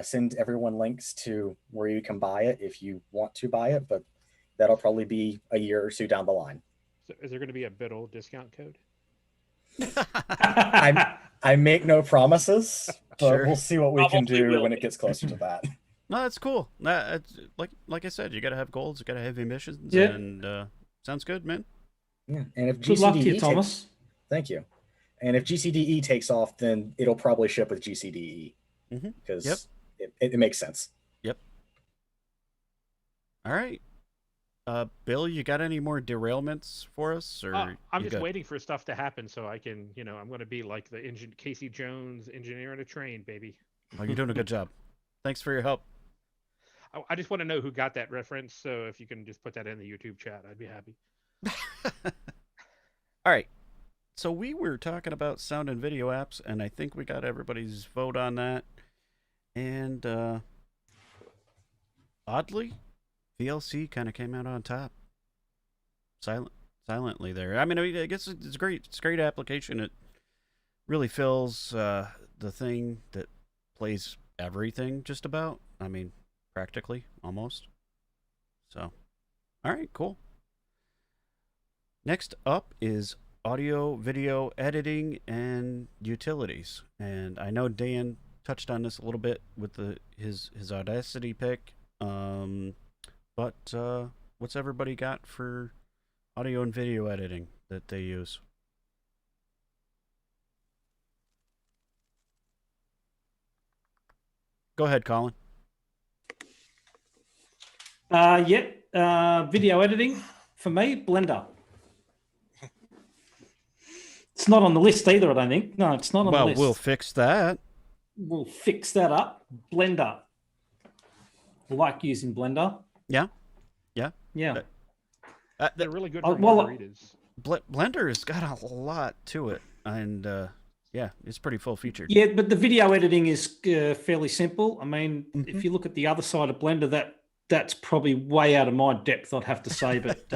send everyone links to where you can buy it if you want to buy it, but that'll probably be a year or two down the line. So is there going to be a Biddle discount code? I make no promises, but Sure. we'll see what we can Probably do will when be. it gets closer to that. No, that's cool. It's like I said, you got to have goals, you got to have ambitions, Yeah. and sounds good, man. Yeah, and if Good luck to you, GCDE Thomas. thank you. And if GCDE takes off, then it'll probably ship with GCDE, because it makes sense. Yep. All right. Bill, you got any more derailments for us, or I'm you just good? waiting for stuff to happen so I can, I'm going to be like the Casey Jones engineer in a train, baby. Oh, you're doing a good job. Thanks for your help. I just want to know who got that reference, so if you can just put that in the YouTube chat, I'd be happy. All right. So we were talking about sound and video apps, and I think we got everybody's vote on that. And oddly, VLC kind of came out on top. Silently there. I mean, I guess it's great. It's a great application. It really fills the thing that plays everything just about. I mean, practically, almost. So, all right, cool. Next up is audio, video editing, and utilities. And I know Dan touched on this a little bit with his Audacity pick. But what's everybody got for audio and video editing that they use? Go ahead, Colin. Video editing for me, Blender. It's not on the list either, I don't think. No, it's not on the list. Well, we'll fix that. We'll fix that up. Blender. I like using Blender. Yeah. Yeah. They're really good for well, margaritas. Blender has got a lot to it, and yeah, it's pretty full featured. Yeah, but the video editing is fairly simple. I mean, if you look at the other side of Blender, that's probably way out of my depth, I'd have to say. But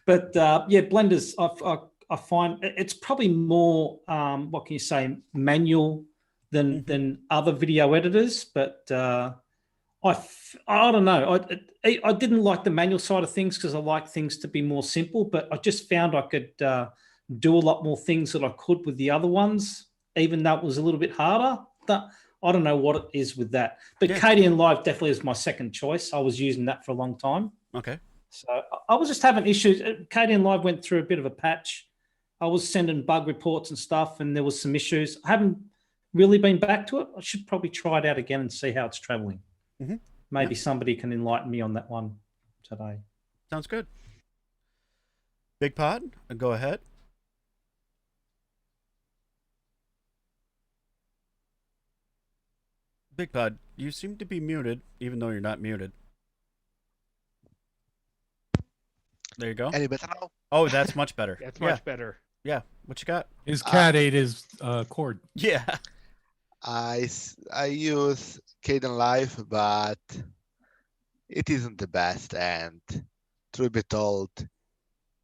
but But yeah, Blender's, I find it's probably more, what can you say, manual than other video editors. But I don't know. I didn't like the manual side of things because I like things to be more simple. But I just found I could do a lot more things that I could with the other ones, even though it was a little bit harder. I don't know what it is with that. But Yeah. KDN Live definitely is my second choice. I was using that for a long time. Okay. So I was just having issues. KDN Live went through a bit of a patch. I was sending bug reports and stuff, and there was some issues. I haven't really been back to it. I should probably try it out again and see how it's traveling. Mm-hmm. Maybe somebody can enlighten me on that one today. Sounds good. Big Pod, go ahead. Big Pod, you seem to be muted, even though you're not muted. There you go. Any better now? Oh, that's much better. That's much better. Yeah. What you got? His cat ate his cord. Yeah. I use Kden Live, but it isn't the best. And truth be told,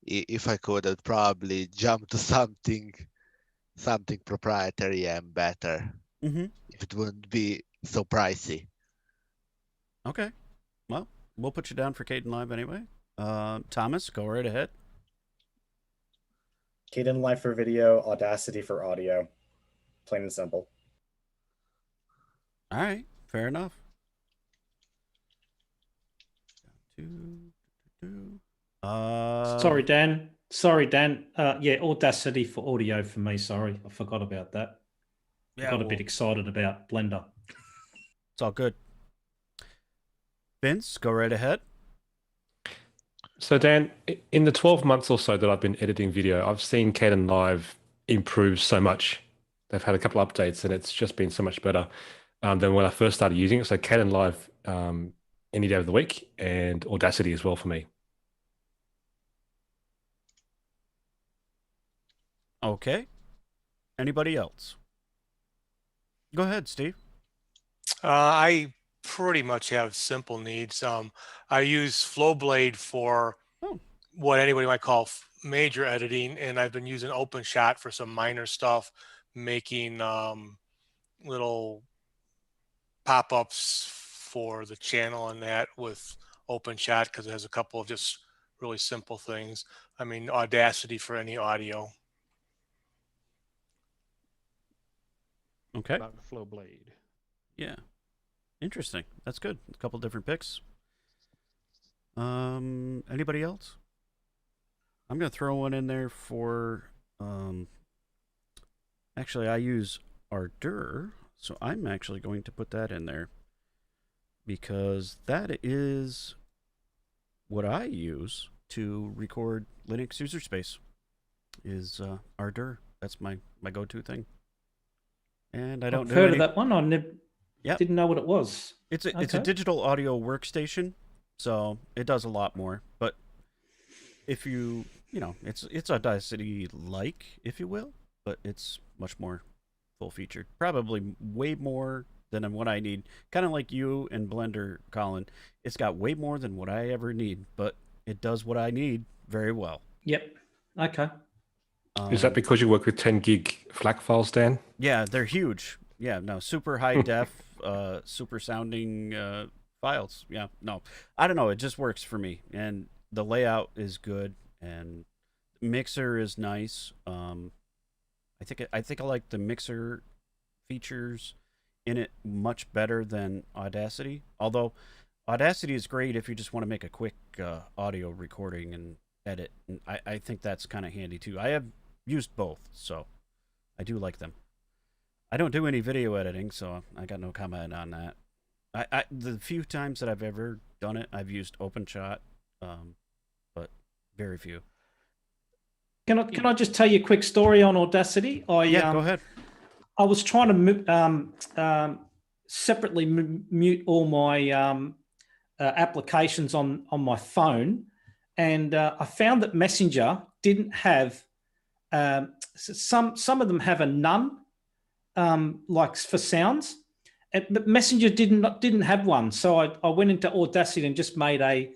if I could, I'd probably jump to something proprietary and better. Mm-hmm. If it wouldn't be so pricey. Okay. Well, we'll put you down for Kden Live anyway. Thomas, go right ahead. Kden Live for video, Audacity for audio. Plain and simple. All right. Fair enough. Sorry, Dan. Yeah, Audacity for audio for me. Sorry, I forgot about that. Yeah, Got a bit excited about Blender. It's all good. Vince, go right ahead. So Dan, in the 12 months or so that I've been editing video, I've seen Kden Live improve so much. They've had a couple of updates and it's just been so much better than when I first started using it. So Kden Live any day of the week, and Audacity as well for me. Okay. Anybody else? Go ahead, Steve. I pretty much have simple needs. I use Flowblade for what anybody might call major editing, and I've been using OpenShot for some minor stuff, making little pop-ups for the channel and that with OpenShot because it has a couple of just really simple things. I mean, Audacity for any audio. Okay. About the Flowblade. Yeah. Interesting. That's good. A couple different picks. Anybody else? I'm gonna throw one in there for actually I use Ardor, so I'm actually going to put that in there because that is what I use to record Linux user space is Ardor. That's my go-to thing. And I don't I've do heard any... of that one. I didn't know what it was. It's a digital audio workstation, so it does a lot more. But if you know, it's Audacity like, if you will, but it's much more full featured. Probably way more than what I need. Kind of like you and Blender, Colin. It's got way more than what I ever need, but it does what I need very well. Yep. Okay. Is that because you work with 10 gig FLAC files, Dan? Yeah, they're huge. Yeah, no, super high def, super sounding files. Yeah, no, I don't know. It just works for me, and the layout is good, and mixer is nice. I think I like the mixer features in it much better than Audacity. Although Audacity is great if you just want to make a quick audio recording and edit. And I think that's kind of handy too. I have used both, so I do like them. I don't do any video editing, so I got no comment on that. The few times that I've ever done it, I've used OpenShot, but very few. Can I just tell you a quick story on Audacity? Go ahead. I was trying to separately mute all my applications on my phone, and I found that Messenger didn't have some of them have a none, like for sounds, but Messenger didn't have one. So I went into Audacity and just made a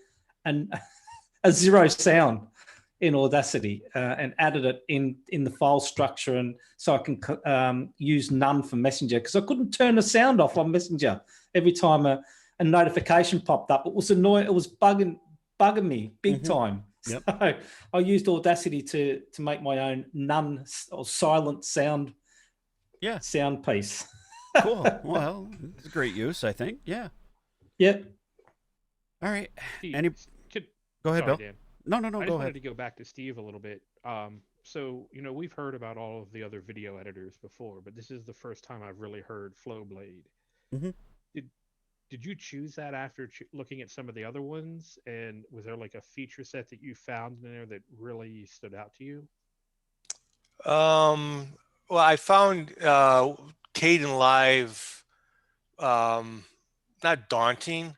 zero sound. in Audacity and added it in the file structure, and so I can use none for Messenger, because I couldn't turn the sound off on Messenger every time a notification popped up. It was annoying. It was bugging me big time. Yep. So I used Audacity to make my own none or silent sound sound piece. Cool. Well, it's a great use, I think. Yeah. Yep. All right. Steve, Go ahead, sorry, Bill. Dan. No, I go just ahead. wanted to go back to Steve a little bit. So, we've heard about all of the other video editors before, but this is the first time I've really heard Flowblade. Mm-hmm. Did you choose that after looking at some of the other ones? And was there like a feature set that you found in there that really stood out to you? Well, I found Caden Live not daunting,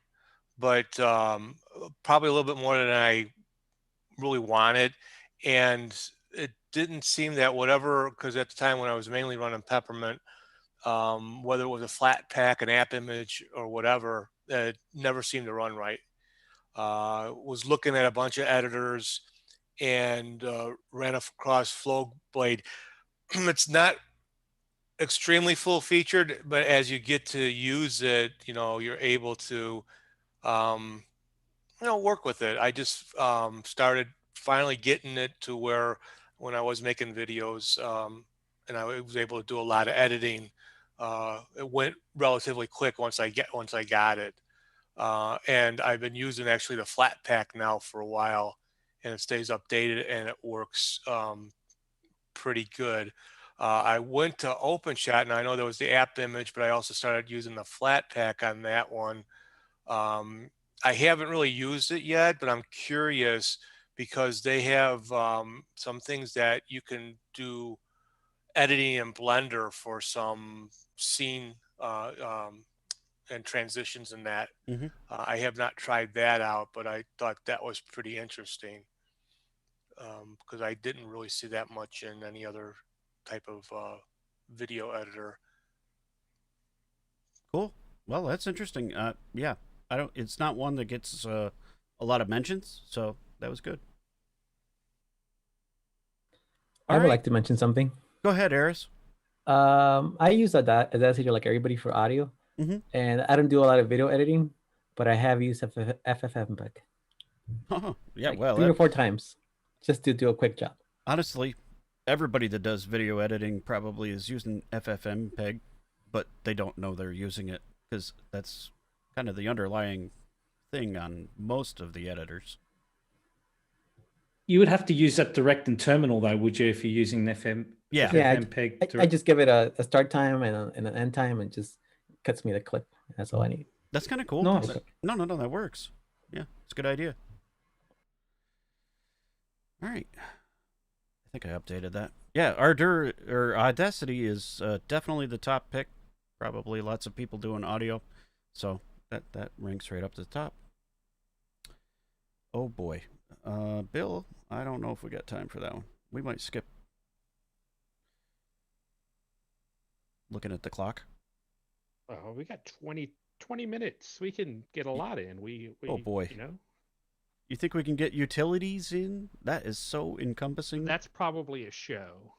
but probably a little bit more than I really wanted. And it didn't seem that whatever, because at the time when I was mainly running Peppermint, whether it was a flat pack, an app image, or whatever, it never seemed to run right. Was looking at a bunch of editors and ran across Flowblade. It's not extremely full featured, but as you get to use it, you're able to, work with it. I just started finally getting it to where when I was making videos and I was able to do a lot of editing, it went relatively quick once I got it. And I've been using actually the flat pack now for a while, and it stays updated and it works pretty good. I went to OpenShot, and I know there was the app image, but I also started using the flat pack on that one. I haven't really used it yet, but I'm curious because they have some things that you can do editing in Blender for some scene and transitions in that. Mm-hmm. I have not tried that out, but I thought that was pretty interesting because I didn't really see that much in any other type of video editor. Cool. Well, that's interesting. Yeah, it's not one that gets a lot of mentions, so that was good. I would like to mention something. Go ahead, Eris. I use Audacity like everybody for audio, and I don't do a lot of video editing, but I have used FFmpeg. Oh, yeah, like well, 3 or 4 times just to do a quick job. Honestly, everybody that does video editing probably is using FFmpeg, but they don't know they're using it because that's kind of the underlying thing on most of the editors. You would have to use that direct in terminal, though, would you, if you're using FFmpeg? I just give it a start time and an end time, and just cuts me the clip. That's all I need. That's kind of cool. Nice. No, that works. Yeah, it's a good idea. All right. I think I updated that. Yeah, Audacity is definitely the top pick. Probably lots of people doing audio, so that ranks right up to the top. Oh boy, Bill, I don't know if we got time for that one. We might skip. Looking at the clock. Oh, we got 20 minutes. We can get a lot in. Oh boy. You think we can get utilities in? That is so encompassing. That's probably a show.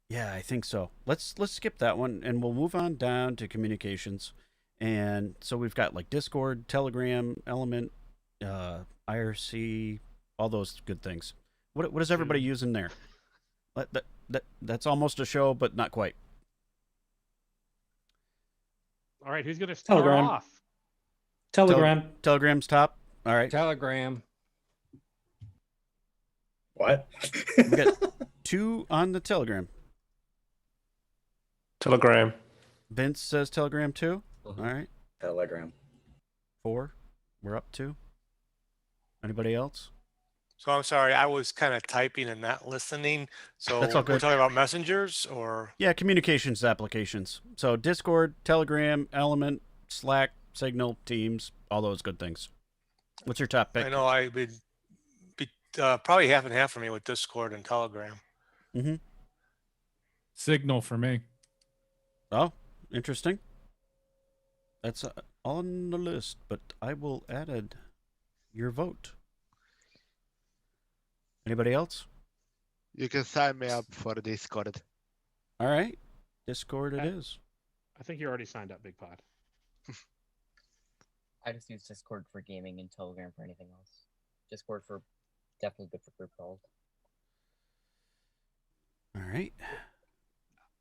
Yeah, I think so. Let's skip that one, and we'll move on down to communications. And so we've got like Discord, Telegram, Element, IRC, all those good things. What is everybody using there? That's almost a show, but not quite. All right, who's going to start off? Telegram. Telegram's top. All right. Telegram. What? We got 2 on the Telegram. Telegram. Vince says Telegram too. All right. Telegram. 4. We're up 2. Anybody else? So I'm sorry, I was kind of typing and not listening. So That's all good. We're talking about messengers or? Yeah, communications applications. So Discord, Telegram, Element, Slack, Signal, Teams, all those good things. What's your top pick? I know I would be probably half and half for me with Discord and Telegram. Mm-hmm. Signal for me. Oh, interesting. That's on the list, but I will add your vote. Anybody else? You can sign me up for Discord. All right. Discord it is. I think you already signed up, Big Pod. I just use Discord for gaming and Telegram for anything else. Discord for definitely good for group calls. All right.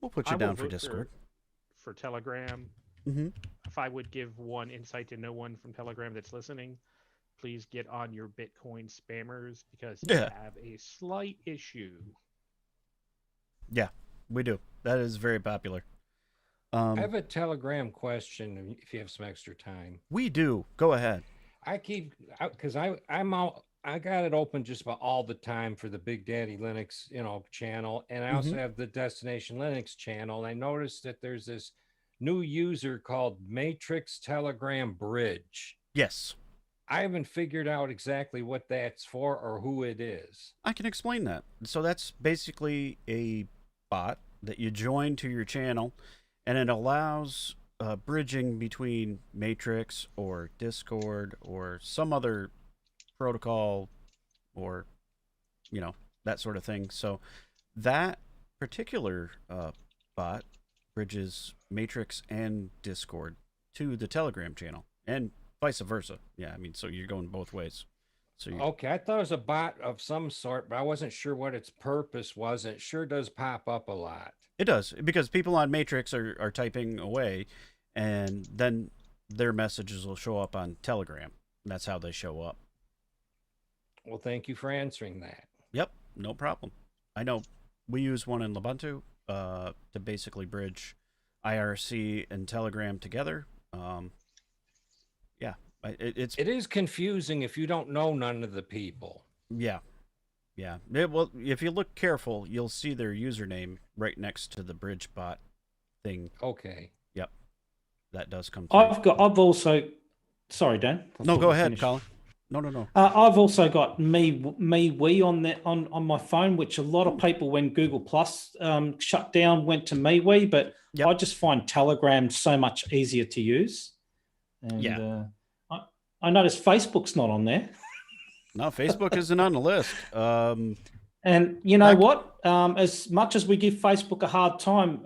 We'll put you I will down for vote Discord. For Telegram. Mm-hmm. If I would give one insight to no one from Telegram that's listening, please get on your Bitcoin spammers because you have a slight issue. Yeah, we do. That is very popular. I have a Telegram question if you have some extra time. We do. Go ahead. I keep, because I got it open just about all the time for the Big Daddy Linux, channel. And I also have the Destination Linux channel. And I noticed that there's this new user called Matrix Telegram Bridge. Yes. I haven't figured out exactly what that's for or who it is. I can explain that. So that's basically a bot that you join to your channel, and it allows bridging between Matrix or Discord or some other protocol or, that sort of thing. So that particular bot bridges Matrix and Discord to the Telegram channel and vice versa. Yeah, so you're going both ways. So okay, I thought it was a bot of some sort, but I wasn't sure what its purpose was. It sure does pop up a lot. It does, because people on Matrix are typing away, and then their messages will show up on Telegram. That's how they show up. Well, thank you for answering that. Yep, no problem. I know we use one in Ubuntu to basically bridge IRC and Telegram together. Yeah, it is confusing if you don't know none of the people. Yeah. Well, if you look careful, you'll see their username right next to the bridge bot thing. Okay. Yep. That does come through. I've also, sorry, Dan. No, go ahead, Colin. No. I've also got MeWe on my phone, which a lot of people, when Google Plus shut down, went to MeWe, but I just find Telegram so much easier to use. And I noticed Facebook's not on there. No, Facebook isn't on the list. And you know what? As much as we give Facebook a hard time,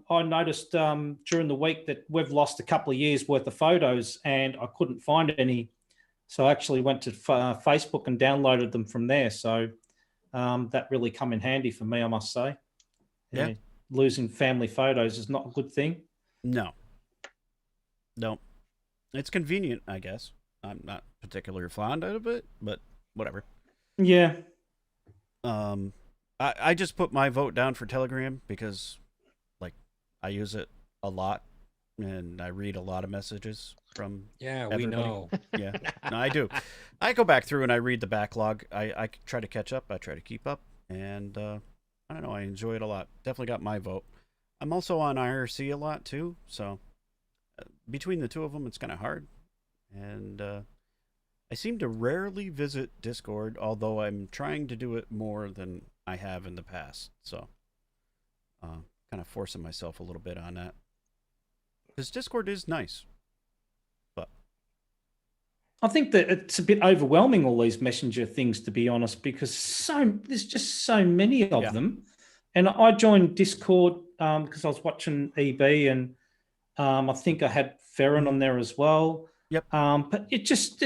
I noticed during the week that we've lost a couple of years worth of photos, and I couldn't find any. So I actually went to Facebook and downloaded them from there. So that really come in handy for me, I must say. Yeah. Losing family photos is not a good thing. No. It's convenient, I guess. I'm not particularly fond of it, but whatever. Yeah. I just put my vote down for Telegram because, I use it a lot, and I read a lot of messages from everybody. We know. Yeah, no, I do. I go back through and I read the backlog. I try to catch up. I try to keep up, and I don't know. I enjoy it a lot. Definitely got my vote. I'm also on IRC a lot too, so between the two of them, it's kind of hard. And I seem to rarely visit Discord, although I'm trying to do it more than I have in the past. So kind of forcing myself a little bit on that. Because Discord is nice. But I think that it's a bit overwhelming, all these messenger things, to be honest, because there's just so many of them. And I joined Discord because I was watching EB, and I think I had Ferron on there as well. Yep. But it just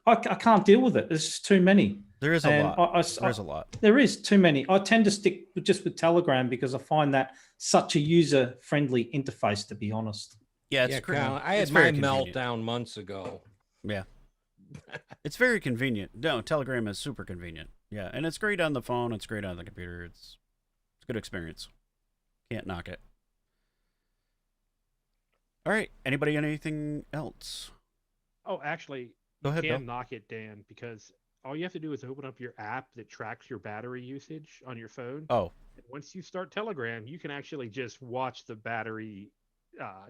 I can't deal with it. There's just too many. There is a lot. There's a lot. There is too many. I tend to stick with Telegram because I find that such a user-friendly interface, to be honest. Yeah, it's great. I had my meltdown months ago. Yeah. It's very convenient. No, Telegram is super convenient. Yeah, and it's great on the phone. It's great on the computer. It's a good experience. Can't knock it. All right. Anybody got anything else? Oh, actually, Go ahead, you Bill. can knock it, Dan, because all you have to do is open up your app that tracks your battery usage on your phone. Oh. And once you start Telegram, you can actually just watch the battery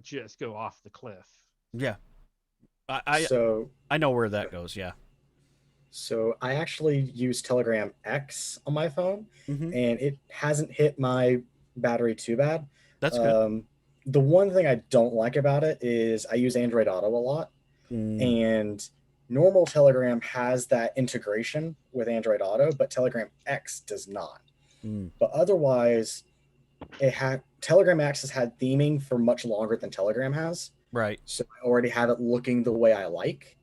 just go off the cliff. Yeah. I know where that goes, yeah. So I actually use Telegram X on my phone, Mm-hmm. and it hasn't hit my battery too bad. That's good. The one thing I don't like about it is I use Android Auto a lot, and normal Telegram has that integration with Android Auto, but Telegram X does not. But otherwise, Telegram X has had theming for much longer than Telegram has. Right. So I already have it looking the way I like.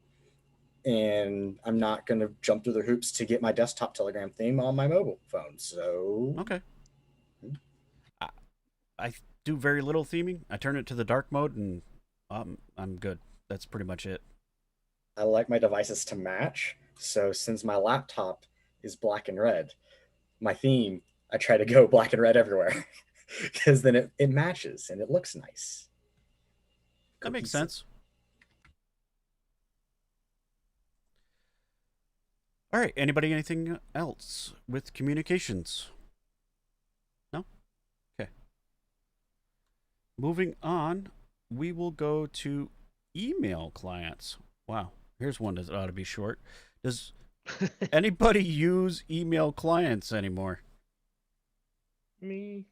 And I'm not going to jump through the hoops to get my desktop Telegram theme on my mobile phone. So okay. I do very little theming. I turn it to the dark mode and I'm good. That's pretty much it. I like my devices to match. So since my laptop is black and red, my theme, I try to go black and red everywhere because then it matches and it looks nice. That makes sense. All right. Anybody, anything else with communications? No? Okay. Moving on, we will go to email clients. Wow. Here's one that ought to be short. Does anybody use email clients anymore? Me.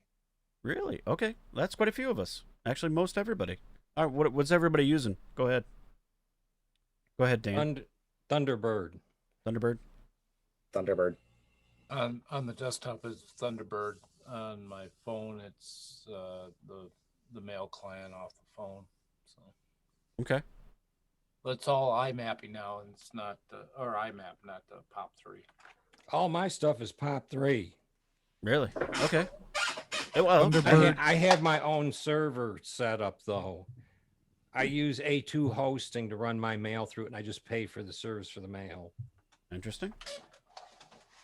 Really? Okay. That's quite a few of us. Actually, most everybody. All right. What's everybody using? Go ahead. Go ahead, Dan. Thunderbird. Thunderbird. Thunderbird. On the desktop is Thunderbird. On my phone, it's the mail client off the phone. So. Okay. But it's all iMapping now, and it's not or IMAP, not the POP3. All my stuff is POP3. Really? Okay. Well, I have my own server set up though. I use A2 hosting to run my mail through it, and I just pay for the service for the mail. Interesting.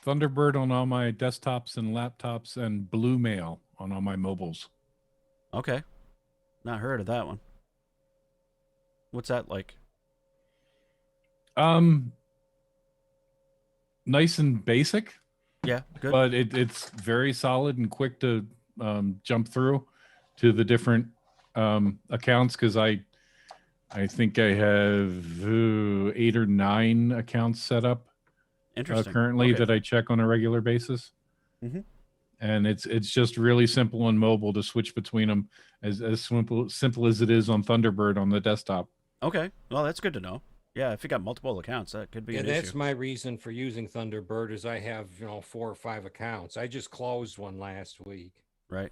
Thunderbird on all my desktops and laptops, and Blue Mail on all my mobiles. Okay. Not heard of that one. What's that like? Nice and basic. Yeah, good. But it's very solid and quick to jump through to the different accounts, because I think I have 8 or 9 accounts set up currently that I check on a regular basis. Mm-hmm. And it's just really simple on mobile to switch between them, as simple as it is on Thunderbird on the desktop. Okay, well, that's good to know. Yeah, if you got multiple accounts, that could be an issue. That's my reason for using Thunderbird, is I have 4 or 5 accounts. I just closed one last week. Right.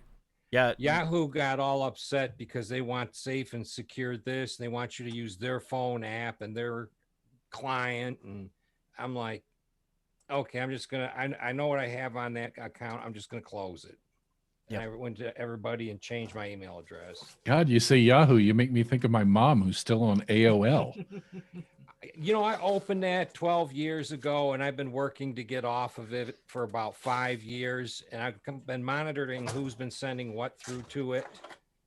Yeah. Yahoo got all upset because they want safe and secure this. They want you to use their phone app and their client, and I'm like, okay, I'm just gonna. I know what I have on that account. I'm just gonna close it. And I went to everybody and changed my email address. God, you say Yahoo, you make me think of my mom, who's still on AOL. I opened that 12 years ago, and I've been working to get off of it for about 5 years, and I've been monitoring who's been sending what through to it.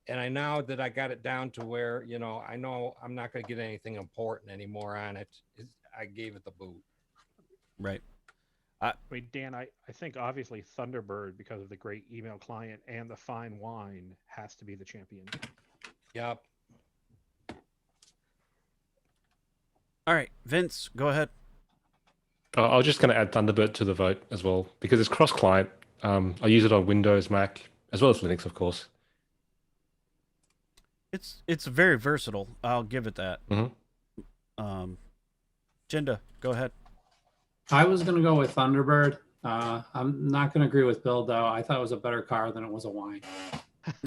And I now that I got it down to where, I know I'm not going to get anything important anymore on it. I gave it the boot. Right. I mean, Dan, I think obviously Thunderbird, because of the great email client and the fine wine, has to be the champion. Yep. All right, Vince, go ahead. I was just going to add Thunderbird to the vote as well, because it's cross-client. I use it on Windows, Mac, as well as Linux, of course. It's very versatile. I'll give it that. Mm-hmm. Jinda, go ahead. I was going to go with Thunderbird. I'm not going to agree with Bill, though. I thought it was a better car than it was a wine.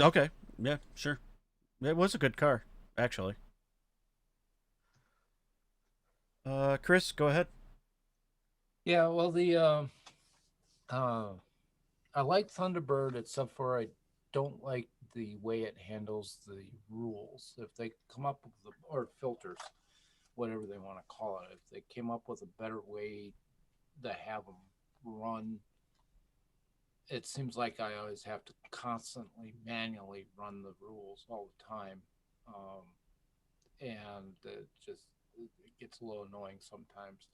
Okay. Yeah, sure. It was a good car, actually. Chris, go ahead. Yeah, well, I like Thunderbird, except for I don't like the way it handles the rules. If they come up with or filters, whatever they want to call it, if they came up with a better way to have them run, it seems like I always have to constantly manually run the rules all the time, and it gets a little annoying sometimes.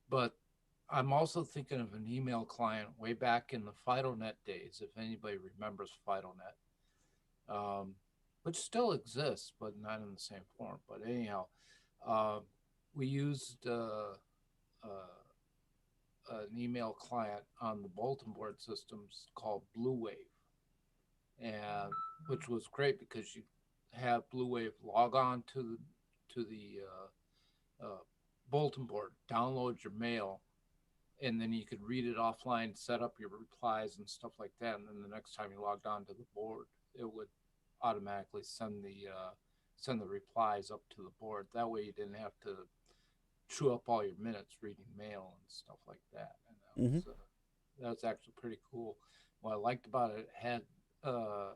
But I'm also thinking of an email client way back in the FidoNet days, if anybody remembers FidoNet, which still exists, but not in the same form. But anyhow, we used an email client on the bulletin board systems called Blue Wave, and which was great because you have Blue Wave log on to the bulletin board, download your mail, and then you could read it offline, set up your replies and stuff like that. And then the next time you logged on to the board, it would automatically send the replies up to the board. That way you didn't have to chew up all your minutes reading mail and stuff like that. And that was actually pretty cool. What I liked about it, had a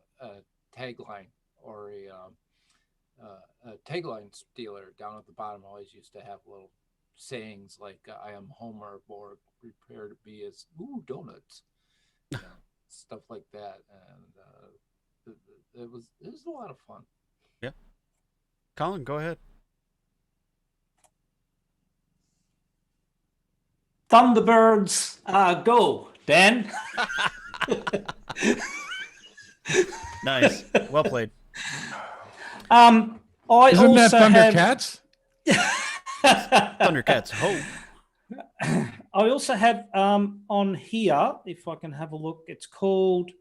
tagline or a tagline stealer down at the bottom. I always used to have little sayings like "I am Homer," or "Prepare to be as donuts," stuff like that, and it was a lot of fun. Yeah, Colin, go ahead. Thunderbirds, go, Dan. Nice, well played. I Isn't also that Thundercats? Thundercats, ho! I also have on here, if I can have a look, it's called,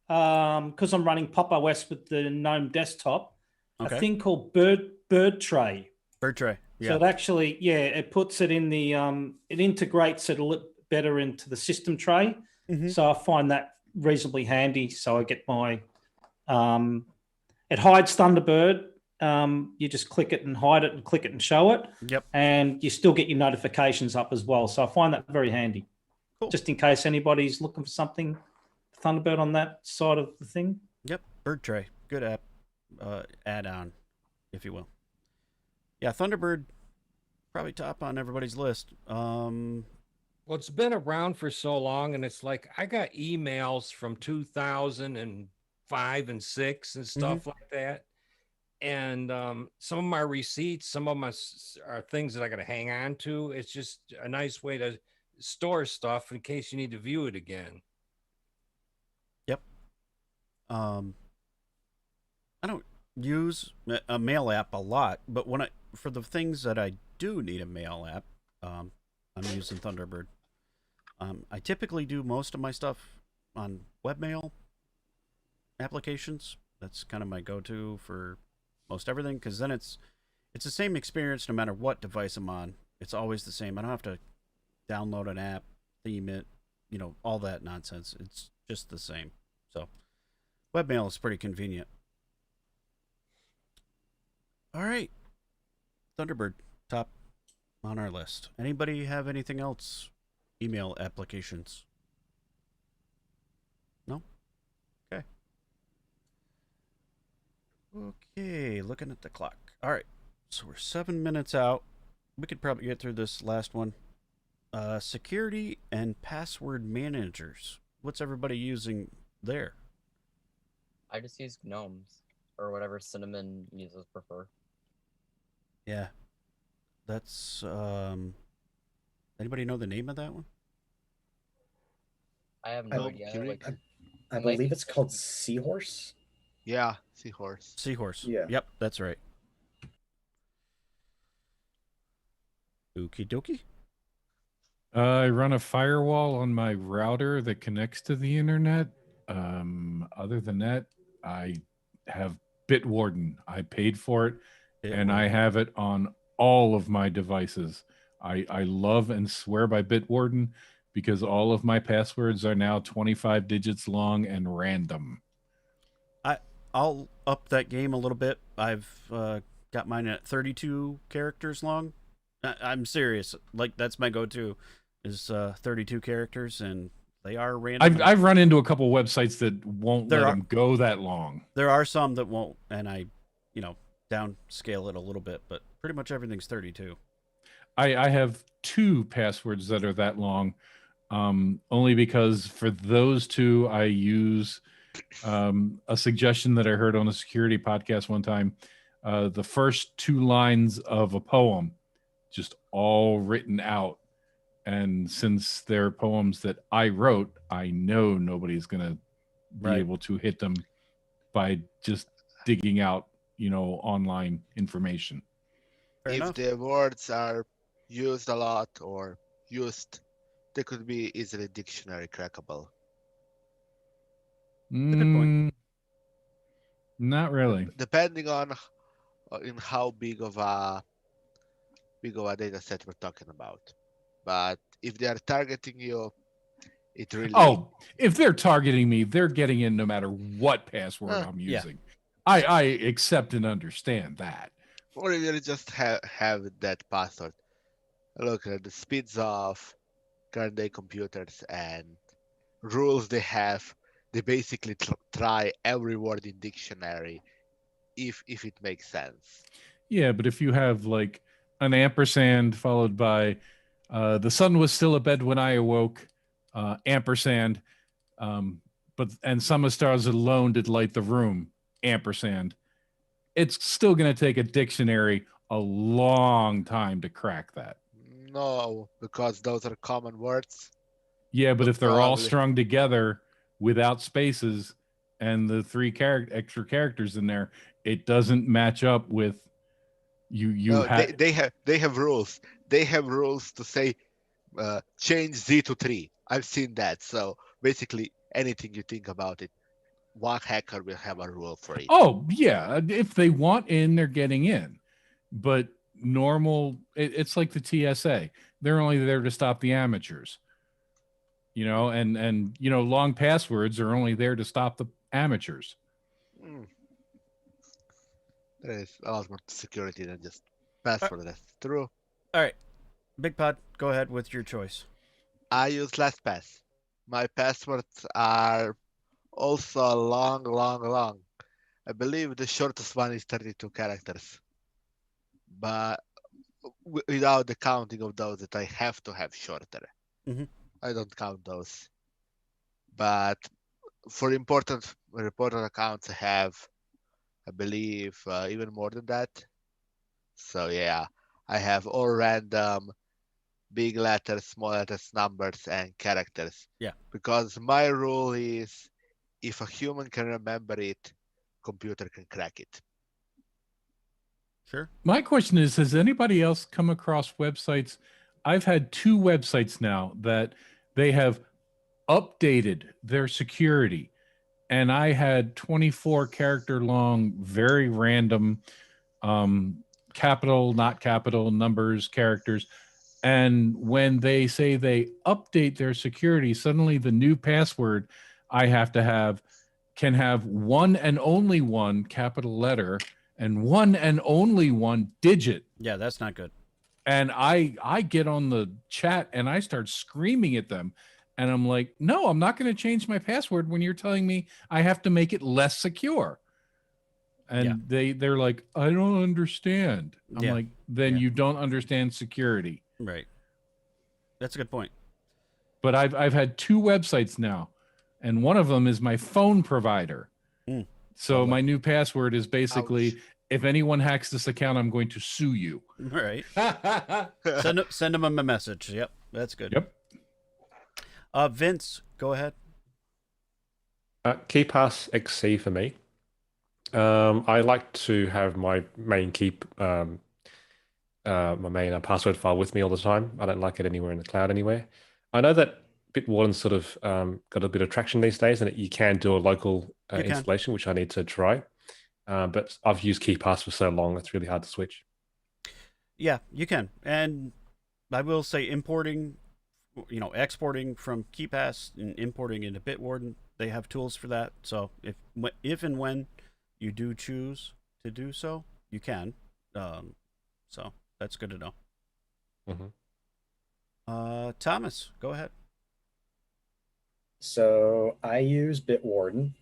because I'm running Pop OS with the GNOME desktop, a thing called Bird Tray. Bird Tray, yeah. So it actually, it puts it in the, it integrates it a little better into the system tray. So I find that reasonably handy. So I get my, it hides Thunderbird. You just click it and hide it and click it and show it. Yep. And you still get your notifications up as well. So I find that very handy. Cool. Just in case anybody's looking for something, Thunderbird on that side of the thing. Yep. Bird Tray. Good app, add-on, if you will. Yeah, Thunderbird, probably top on everybody's list. Well, it's been around for so long, and it's like I got emails from 2005 and 6 and stuff like that. And some of my receipts, some of them are things that I got to hang on to. It's just a nice way to store stuff in case you need to view it again. Yep. I don't use a mail app a lot, but for the things that I do need a mail app, I'm using Thunderbird. I typically do most of my stuff on webmail applications. That's kind of my go-to for most everything, because then it's the same experience no matter what device I'm on. It's always the same. I don't have to download an app, theme it, all that nonsense. It's just the same. So webmail is pretty convenient. All right. Thunderbird, top on our list. Anybody have anything else? Email applications? No? Okay. Okay, looking at the clock. All right, so we're 7 minutes out. We could probably get through this last one. Security and password managers. What's everybody using there? I just use gnomes or whatever Cinnamon users prefer. Yeah, that's anybody know the name of that one? I have no idea. I believe it's called Seahorse. Yeah, Seahorse. Seahorse. Yeah. Yep, that's right. Okie dokie. I run a firewall on my router that connects to the internet. Other than that, I have Bitwarden. I paid for it, and I have it on all of my devices. I love and swear by Bitwarden because all of my passwords are now 25 digits long and random. I'll up that game a little bit. I've got mine at 32 characters long. I'm serious. Like, that's my go-to is 32 characters, and they are random. I've run into a couple websites that won't let them go that long. There are some that won't, and I, downscale it a little bit, but pretty much everything's 32. I have 2 passwords that are that long, only because for those 2 I use a suggestion that I heard on a security podcast one time. The first 2 lines of a poem, just all written out. And since they're poems that I wrote, I know nobody's going to be able to hit them by just digging out, online information. If the words are used a lot or used, they could be easily dictionary crackable. Good point. Not really. Depending on in how big of a big of a data set we're talking about. But if they are targeting you, it really. Oh, if they're targeting me, they're getting in no matter what password I'm Yeah. using. I accept and understand that. Or if you just have that password. Look at the speeds of current day computers and rules they have. They basically try every word in dictionary if it makes sense. Yeah, but if you have like an ampersand followed by the sun was still abed when I awoke, ampersand, and summer stars alone did light the room, ampersand. It's still going to take a dictionary a long time to crack that. No, because those are common words. Yeah, but if they're all Probably. strung together without spaces and the three extra characters in there, it doesn't match up with you. No, they have rules. They have rules to say change Z to 3. I've seen that. So basically, anything you think about it, one hacker will have a rule for it. Oh yeah, if they want in, they're getting in. But normal, it's like the TSA. They're only there to stop the amateurs. You know, and you know, long passwords are only there to stop the amateurs. There is a lot more security than just password. That's true. All right, Big Pod, go ahead with your choice. I use LastPass. My passwords are also long. I believe the shortest one is 32 characters. But without the counting of those that I have to have shorter. Mm-hmm. I don't count those. But for important accounts, I have, I believe, even more than that. So yeah, I have all random, big letters, small letters, numbers, and characters. Yeah. Because my rule is, if a human can remember it, computer can crack it. Sure. My question is, has anybody else come across websites? I've had 2 websites now that they have updated their security, and I had 24 character long, very random capital, not capital, numbers, characters. And when they say they update their security, suddenly the new password I have to have can have one and only one capital letter and one and only one digit. Yeah, that's not good. And I get on the chat and I start screaming at them. And I'm like, no, I'm not going to change my password when you're telling me I have to make it less secure. And they're like, I don't understand. I'm like, then you don't understand security. Right. That's a good point. But I've had 2 websites now, and one of them is my phone provider. So my new password is basically, if anyone hacks this account, I'm going to sue you. All right. send them a message. Yep, that's good. Yep. Vince, go ahead. KeyPass XC for me. I like to have my main password file with me all the time. I don't like it anywhere in the cloud anywhere. I know that Bitwarden's sort of got a bit of traction these days, and you can do a local installation, which I need to try. But I've used KeyPass for so long, it's really hard to switch. Yeah, you can. And I will say exporting from KeyPass and importing into Bitwarden, they have tools for that. So if and when you do choose to do so, you can. So that's good to know. Mm-hmm. Thomas, go ahead. So I use Bitwarden.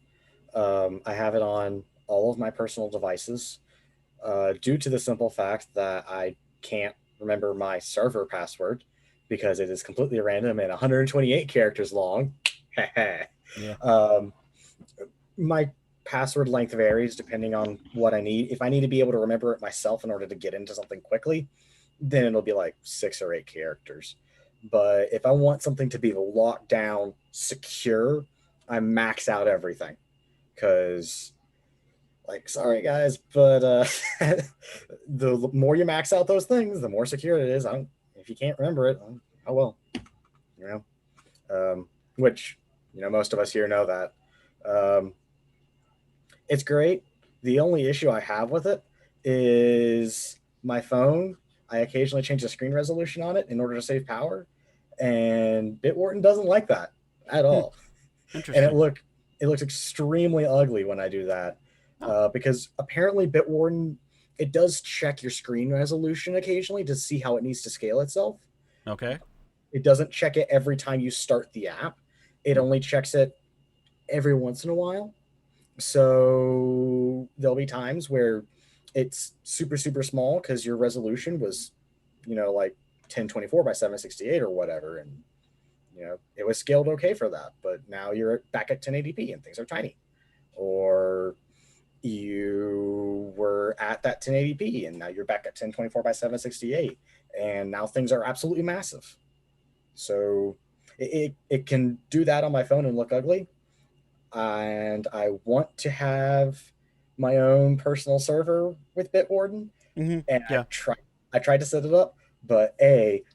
I have it on all of my personal devices due to the simple fact that I can't remember my server password because it is completely random and 128 characters long. My password length varies depending on what I need. If I need to be able to remember it myself in order to get into something quickly, then it'll be like 6 or 8 characters. But if I want something to be locked down, secure, I max out everything. Because, like, sorry guys, but the more you max out those things, the more secure it is. If you can't remember it, oh well. You know, which, you know, most of us here know that. It's great. The only issue I have with it is my phone. I occasionally change the screen resolution on it in order to save power, and Bitwarden doesn't like that at all. Interesting. And it looks extremely ugly when I do that, because apparently Bitwarden, it does check your screen resolution occasionally to see how it needs to scale itself. Okay. It doesn't check it every time you start the app. It only checks it every once in a while. So there'll be times where it's super, super small because your resolution was, like 1024 by 768 or whatever. And, it was scaled okay for that. But now you're back at 1080p and things are tiny. Or you were at that 1080p and now you're back at 1024 by 768. And now things are absolutely massive. So it can do that on my phone and look ugly. And I want to have my own personal server with Bitwarden. Mm-hmm. And I tried to set it up, but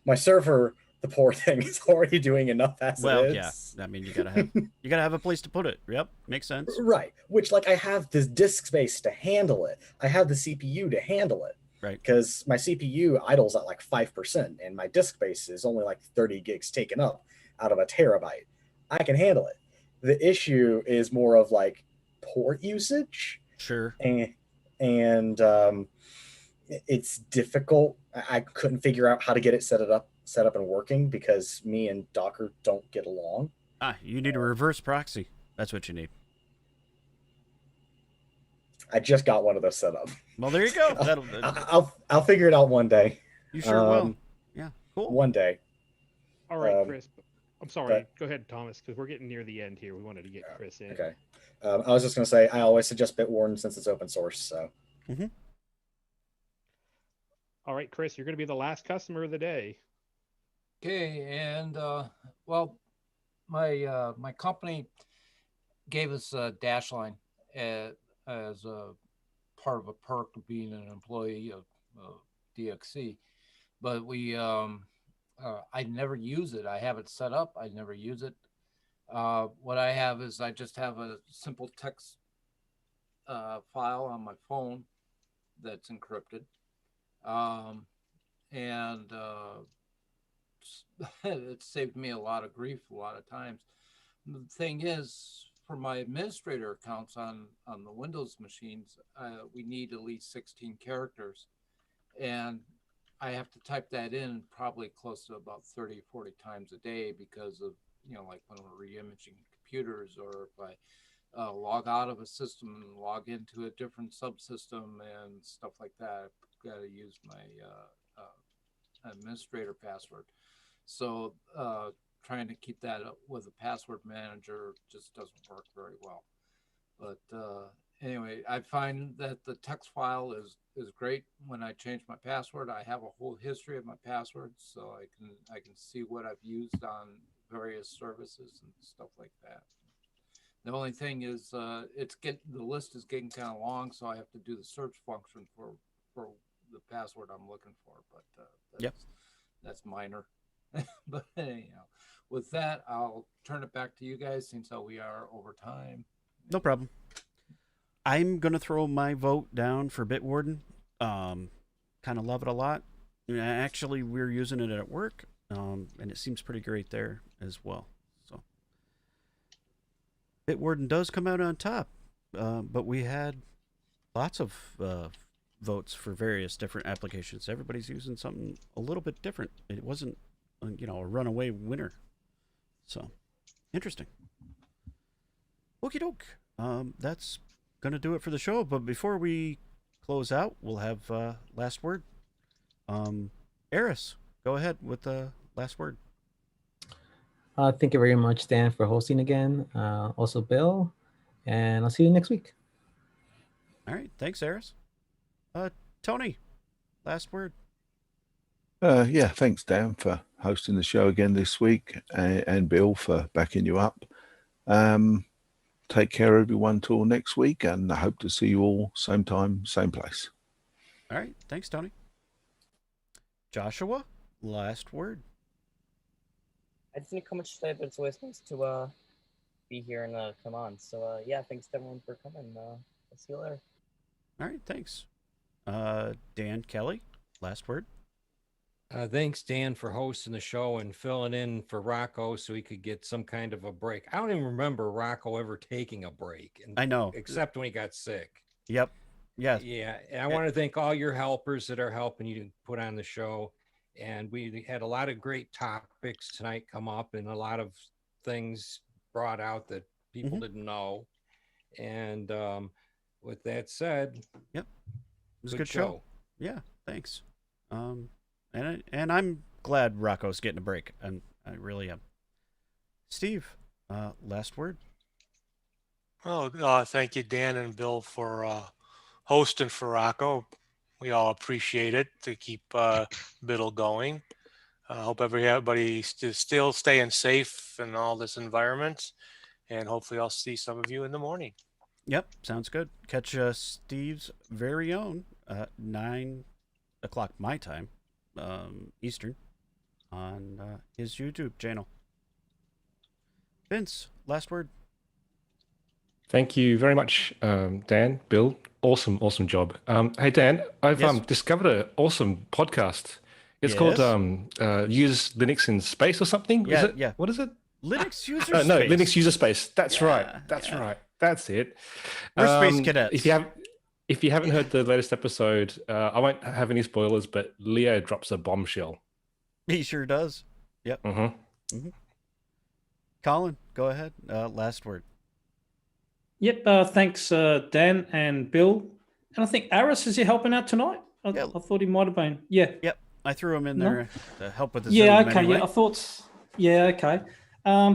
my server, the poor thing, is already doing enough as it is. Yeah. I mean, you gotta have a place to put it. Yep, makes sense. Right. Which, like, I have this disk space to handle it. I have the CPU to handle it. Right. Because my CPU idles at like 5%, and my disk space is only like 30 gigs taken up out of a terabyte. I can handle it. The issue is more of like port usage. Sure. And it's difficult. I couldn't figure out how to get it set up and working because me and Docker don't get along. You need a reverse proxy. That's what you need. I just got one of those set up. Well, there you go. I'll figure it out one day. You sure will. Yeah, cool. One day. All right, Chris. I'm sorry. Go ahead, Thomas, because we're getting near the end here. We wanted to get Chris in. Okay. I was just going to say, I always suggest Bitwarden since it's open source. So. Mm-hmm. All right, Chris, you're going to be the last customer of the day. Okay, and my company gave us a dash line as a part of a perk of being an employee of DXC, but I never use it. I have it set up. I never use it. What I have is I just have a simple text file on my phone that's encrypted. And it saved me a lot of grief a lot of times. The thing is, for my administrator accounts on the Windows machines, we need at least 16 characters. And I have to type that in probably close to about 30, 40 times a day because of, like when we're re-imaging computers, or if I log out of a system and log into a different subsystem and stuff like that, I've got to use my administrator password. So trying to keep that up with a password manager just doesn't work very well. But anyway, I find that the text file is great. When I change my password, I have a whole history of my passwords, so I can see what I've used on various services and stuff like that. The only thing is, the list is getting kind of long, so I have to do the search function for the password I'm looking for. But that's minor. But anyhow, with that, I'll turn it back to you guys since we are over time. No problem. I'm gonna throw my vote down for Bitwarden. Kind of love it a lot. Actually, we're using it at work, and it seems pretty great there as well. So Bitwarden does come out on top, but we had lots of votes for various different applications. Everybody's using something a little bit different. It wasn't, a runaway winner. So interesting. Okie doke. That's gonna do it for the show. But before we close out, we'll have last word. Eris, go ahead with the last word. Thank you very much, Dan, for hosting again. Also, Bill, and I'll see you next week. All right, thanks, Eris. Tony, last word. Yeah, thanks, Dan, for hosting the show again this week, and Bill for backing you up. Take care, everyone, till next week, and I hope to see you all same time, same place. All right, thanks, Tony. Joshua, last word. I just didn't come much today, but it's always nice to be here and come on. So yeah, thanks to everyone for coming. I'll see you later. All right, thanks. Dan Kelly, last word. Thanks, Dan, for hosting the show and filling in for Rocco so he could get some kind of a break. I don't even remember Rocco ever taking a break, I know. except when he got sick. Yep. Yeah. Yeah. And I want to thank all your helpers that are helping you to put on the show. And we had a lot of great topics tonight come up and a lot of things brought out that people didn't know. And with that said, yep, it was a good show. Yeah, thanks. And I'm glad Rocco's getting a break, and I really am. Steve, last word. Oh, thank you, Dan and Bill, for hosting for Rocco. We all appreciate it to keep Biddle going. I hope everybody's still staying safe in all this environment, and hopefully I'll see some of you in the morning. Yep, sounds good. Catch Steve's very own 9 o'clock my time, Eastern, on his YouTube channel. Vince, last word. Thank you very much, Dan, Bill. Awesome job. Hey, Dan, I've discovered an awesome podcast. It's called Use Linux in Space or something. Yeah, is it? Yeah. What is it? Linux User Space. No, Linux User Space. That's right. That's it. We're space cadets. If you haven't heard the latest episode, I won't have any spoilers, but Leo drops a bombshell. He sure does. Yep. Colin, go ahead. Last word. Yep. Thanks, Dan and Bill. And I think Aris, is he helping out tonight? I thought he might have been. Yeah. Yep. I threw him in there to help with the Zoom okay. Anyway. Yeah, I thought. Yeah, okay.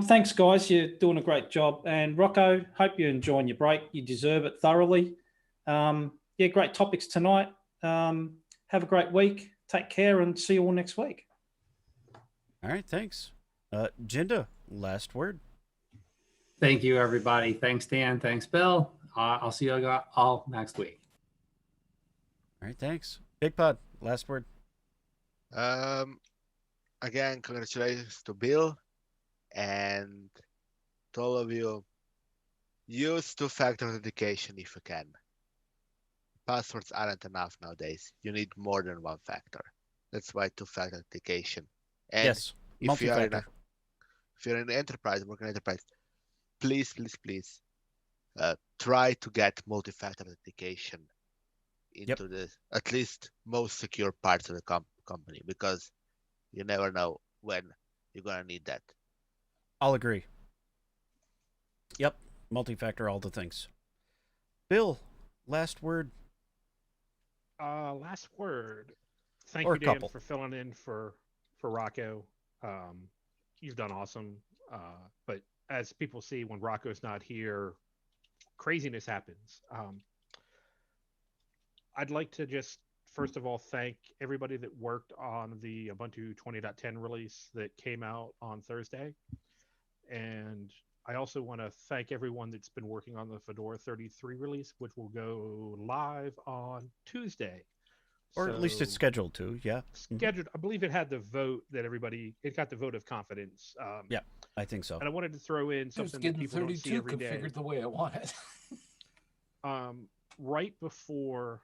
Thanks, guys. You're doing a great job. And Rocco, hope you're enjoying your break. You deserve it thoroughly. Yeah, great topics tonight. Have a great week. Take care and see you all next week. All right, thanks. Jinder, last word. Thank you, everybody. Thanks, Dan. Thanks, Bill. I'll see you all next week. All right, thanks. Big Pod, last word. Again, congratulations to Bill and to all of you. Use two-factor authentication if you can. Passwords aren't enough nowadays. You need more than one factor. That's why two-factor authentication. And yes, if you're in the enterprise, working enterprise, please try to get multi-factor authentication into the at least most secure parts of the company, because you never know when you're gonna need that. I'll agree. Yep, multi-factor, all the things. Bill, last word. Last word. Thank you, Dan, for filling in for Rocco. You've done awesome. But as people see, when Rocco's not here, craziness happens. I'd like to just, first of all, thank everybody that worked on the Ubuntu 20.10 release that came out on Thursday. And I also want to thank everyone that's been working on the Fedora 33 release, which will go live on Tuesday. Or at least it's scheduled to, yeah. Scheduled. I believe it had the vote that it got the vote of confidence. Yeah, I think so. And I wanted to throw in something that people don't see every day. Configured the way I want it. Right before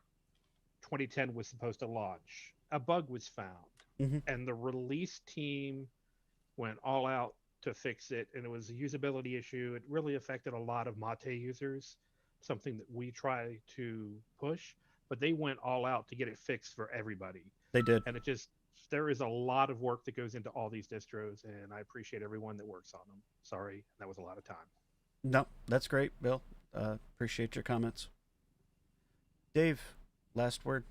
2010 was supposed to launch, a bug was found, and the release team went all out to fix it, and it was a usability issue. It really affected a lot of Mate users, something that we try to push, but they went all out to get it fixed for everybody. They did. And there is a lot of work that goes into all these distros, and I appreciate everyone that works on them. Sorry, that was a lot of time. No, that's great, Bill. Appreciate your comments. Dave, last word.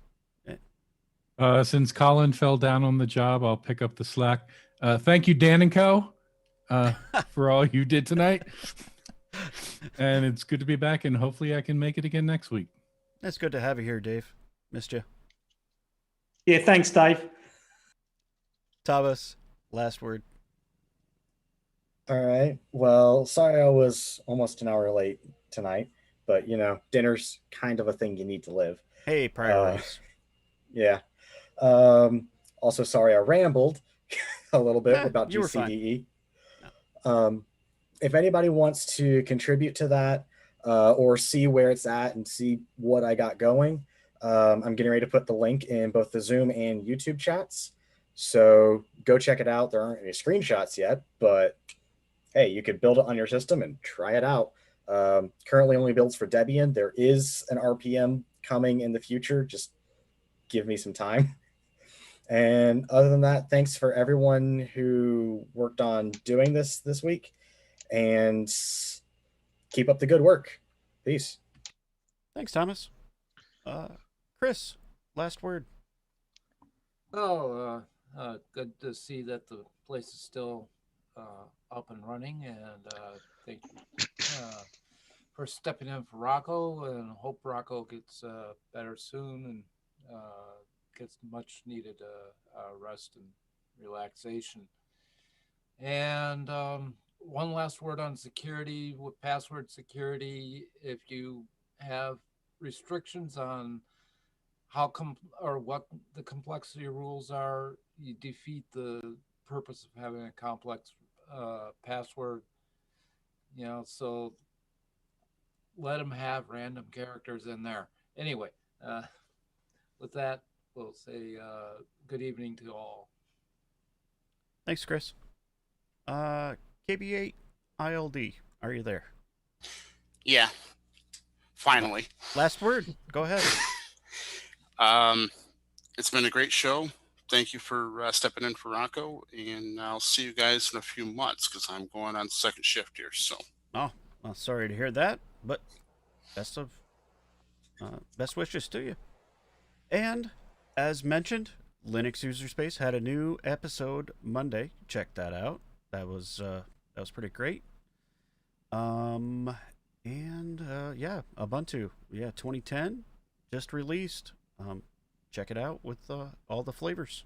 Since Colin fell down on the job, I'll pick up the slack. Thank you, Dan and Co, for all you did tonight. And it's good to be back, and hopefully I can make it again next week. It's good to have you here, Dave. Missed you. Yeah, thanks, Dave. Tavis, last word. All right. Well, sorry I was almost an hour late tonight, but dinner's kind of a thing you need to live. Hey, priorities. Yeah. Also, sorry I rambled a little bit about GCDE. If anybody wants to contribute to that or see where it's at and see what I got going, I'm getting ready to put the link in both the Zoom and YouTube chats. So go check it out. There aren't any screenshots yet, but hey, you could build it on your system and try it out. Currently only builds for Debian. There is an RPM coming in the future. Just give me some time. And other than that, thanks for everyone who worked on doing this week, and keep up the good work. Peace. Thanks, Thomas. Chris, last word. Oh, good to see that the place is still up and running, and thank you for stepping in for Rocco, and hope Rocco gets better soon and gets much needed rest and relaxation. And one last word on security. With password security, if you have restrictions on how or what the complexity rules are, you defeat the purpose of having a complex password. So let them have random characters in there. Anyway, with that, we'll say good evening to all. Thanks, Chris. KB8 ILD, are you there? Yeah, finally. Last word. Go ahead. It's been a great show. Thank you for stepping in for Rocco, and I'll see you guys in a few months because I'm going on second shift here. So. Oh, well, sorry to hear that, but best wishes to you. And as mentioned, Linux User Space had a new episode Monday. Check that out. That was pretty great. Yeah, Ubuntu, 2010 just released. Check it out with all the flavors.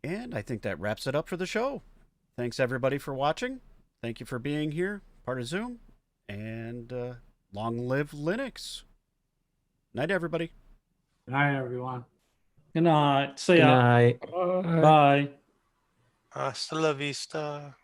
And I think that wraps it up for the show. Thanks everybody for watching. Thank you for being here, part of Zoom, and long live Linux. Night, everybody. Good night, everyone. Good night. See Good ya. night. Bye. Hasta la vista.